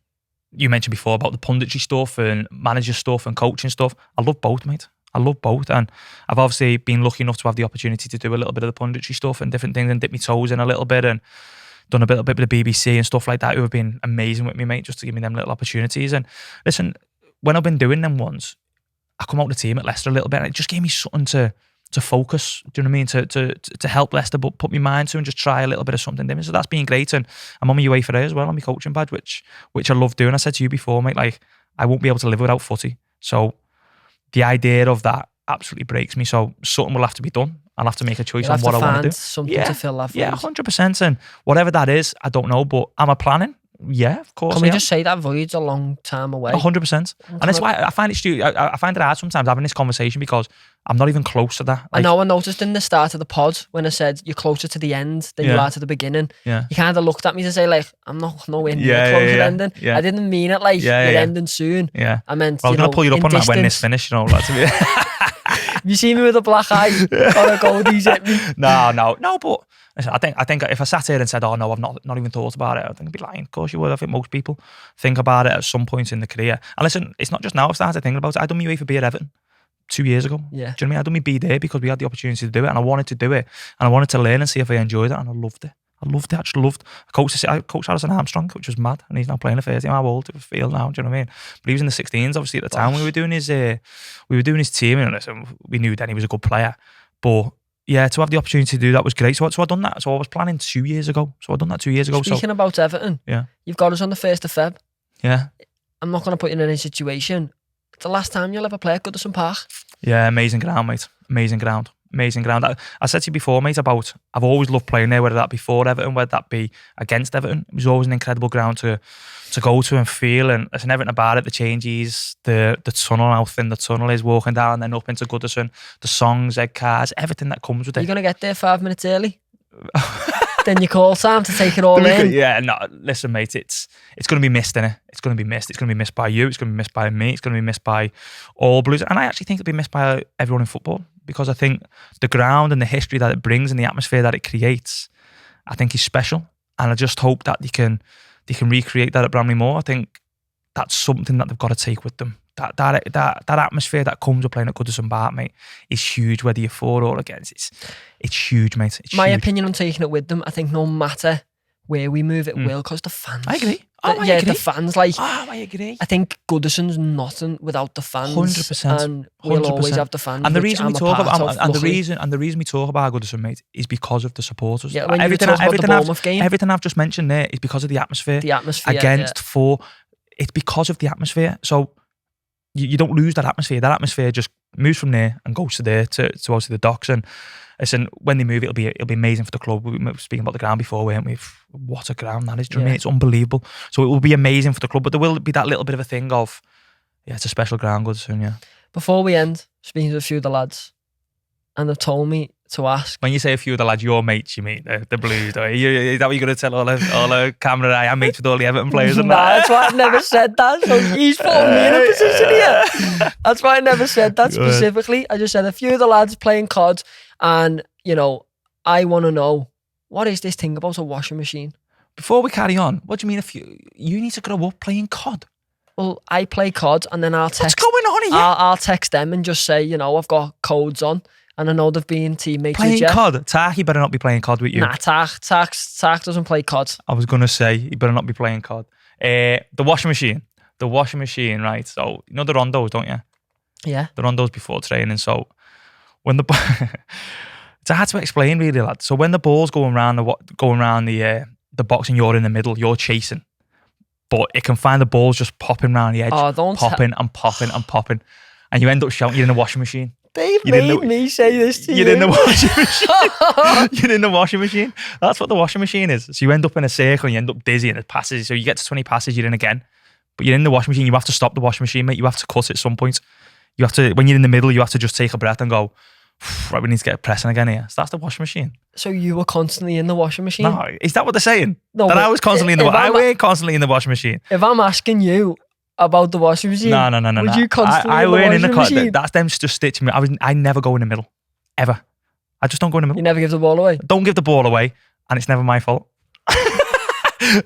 you mentioned before about the punditry stuff and manager stuff and coaching stuff. I love both, mate. I love both. And I've obviously been lucky enough to have the opportunity to do a little bit of the punditry stuff and different things and dip my toes in a little bit and done a bit of the BBC and stuff like that, who have been amazing with me, mate, just to give me them little opportunities. And listen, when I've been doing them ones, I come out the team at Leicester a little bit and it just gave me something to focus, do you know what I mean, to help Leicester, but put my mind to and just try a little bit of something different. So that's been great. And I'm on my way for there as well, on my coaching badge, which I love doing. I said to you before, mate, like, I won't be able to live without footy. So the idea of that absolutely breaks me. So something will have to be done. I'll have to make a choice on what I want to do. Something to fill that void. Yeah, 100%. And whatever that is, I don't know, but am I planning? Yeah, of course. Can we just say that void's a long time away? 100%. And that's why I find it I find it hard sometimes having this conversation because I'm not even close to that. Like, I know, I noticed in the start of the pod when I said you're closer to the end than you are to the beginning. Yeah. You kind of looked at me to say, like, I'm not nowhere near close to ending. Yeah. I didn't mean it like you're ending soon. Yeah. I meant, well, I'm going to pull you up on that when this finished, you know. You see me with a black eye, Conor Coady's hit me. No, but listen, I think if I sat here and said, oh no, I've not even thought about it, I think I'd be lying. Of course you would. I think most people think about it at some point in the career. And listen, it's not just now I've started thinking about it. I done my UEFA B at Everton 2 years ago. Yeah. Do you know what I mean? I done my B there because we had the opportunity to do it and I wanted to do it and I wanted to learn and see if I enjoyed it and I loved it. I actually loved. I coached Alison Armstrong, which was mad, and he's now playing the first team. How old to feel now? Do you know what I mean? But he was in the 16s, obviously at the time. We were doing his team, and listen, we knew then he was a good player. But yeah, to have the opportunity to do that was great. So I done that. So I was planning 2 years ago. So I done that 2 years ago. Speaking about Everton, you've got us on the 1st of Feb. Yeah. I'm not going to put you in any situation. It's the last time you'll ever play at Goodison Park. Yeah, amazing ground, mate. Amazing ground. I said to you before, mate, about I've always loved playing there, whether that be for Everton, whether that be against Everton. It was always an incredible ground to go to and feel. And there's everything about it, the changes, the tunnel, how thin the tunnel is, walking down, then up into Goodison, the songs, egg cars, everything that comes with it. You're going to get there 5 minutes early? Then you call Sam to take it all in. Yeah, no, listen, mate, it's going to be missed, innit? It's going to be missed. It's going to be missed by you. It's going to be missed by me. It's going to be missed by all Blues. And I actually think it'll be missed by everyone in football because I think the ground and the history that it brings and the atmosphere that it creates, I think is special. And I just hope that they can recreate that at Bramley more. I think that's something that they've got to take with them. That atmosphere that comes with playing at Goodison Park, mate, is huge. Whether you're for or against, it's huge, mate. It's my huge. opinion on taking it with them. I think no matter where we move, it will, because the fans. I agree. I agree. The fans, like. I agree. I think Goodison's nothing without the fans. 100%. And we'll always have the fans. And the reason we talk about Goodison, mate, is because of the supporters. Yeah, when everything I've just mentioned there is because of the atmosphere. The atmosphere. It's because of the atmosphere. So you don't lose that atmosphere. That atmosphere just moves from there and goes to there to obviously the docks. And listen, when they move, it'll be amazing for the club. We were speaking about the ground before, weren't we? What a ground that is. Do you know what I mean? It's unbelievable. So it will be amazing for the club, but there will be that little bit of a thing of, it's a special ground, Goodison, yeah. Before we end, speaking to a few of the lads, and they've told me to ask. When you say a few of the lads, your mates, you mean the Blues, though? Is that what you're going to tell all the camera eye? I'm mates with all the Everton players. Nah, that's why I never said that. So he's putting me in a position here. That's why I never said that specifically. I just said a few of the lads playing COD, and I want to know, what is this thing about a washing machine? Before we carry on, what do you mean you need to grow up playing COD? Well, I play COD and then I'll text. What's going on here? I'll text them and just say, I've got codes on. And I know they've been teammates with Playing you. COD. Taki better not be playing COD with you. Nah, Tak doesn't play COD. I was going to say, he better not be playing COD. The washing machine. The washing machine, right? So, you know the rondos, don't you? Yeah. The rondos before training. So, when the... it's hard to explain, really, lad. So, when the ball's going around the box and you're in the middle, you're chasing. But it can find the balls just popping around the edge. Oh, don't popping and popping and popping. And you end up shouting, you're in the washing machine. They've made me say this to you. You're in the washing machine. You're in the washing machine. That's what the washing machine is. So you end up in a circle and you end up dizzy and it passes. So you get to 20 passes, you're in again. But you're in the washing machine. You have to stop the washing machine, mate. You have to cut at some point. You have to, when you're in the middle, you have to just take a breath and go, right, we need to get pressing again here. So that's the washing machine. So you were constantly in the washing machine? No, is that what they're saying? No, that I was constantly in the I I'm weren't constantly in the washing machine. If I'm asking you about the washing machine, No. would you constantly I in the weren't washing in the machine? That's them just stitching me. I never go in the middle. Ever. I just don't go in the middle. You never give the ball away? Don't give the ball away, and it's never my fault.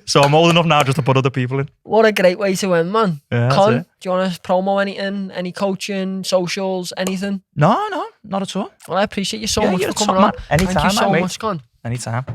So I'm old enough now just to put other people in. What a great way to end, man. Yeah, Con, that's it. do you want to promo anything? Any coaching, socials, anything? No, not at all. Well, I appreciate you so Yeah, much you're for a coming top on. man. Anytime, Thank you so mate. much, Con. Anytime.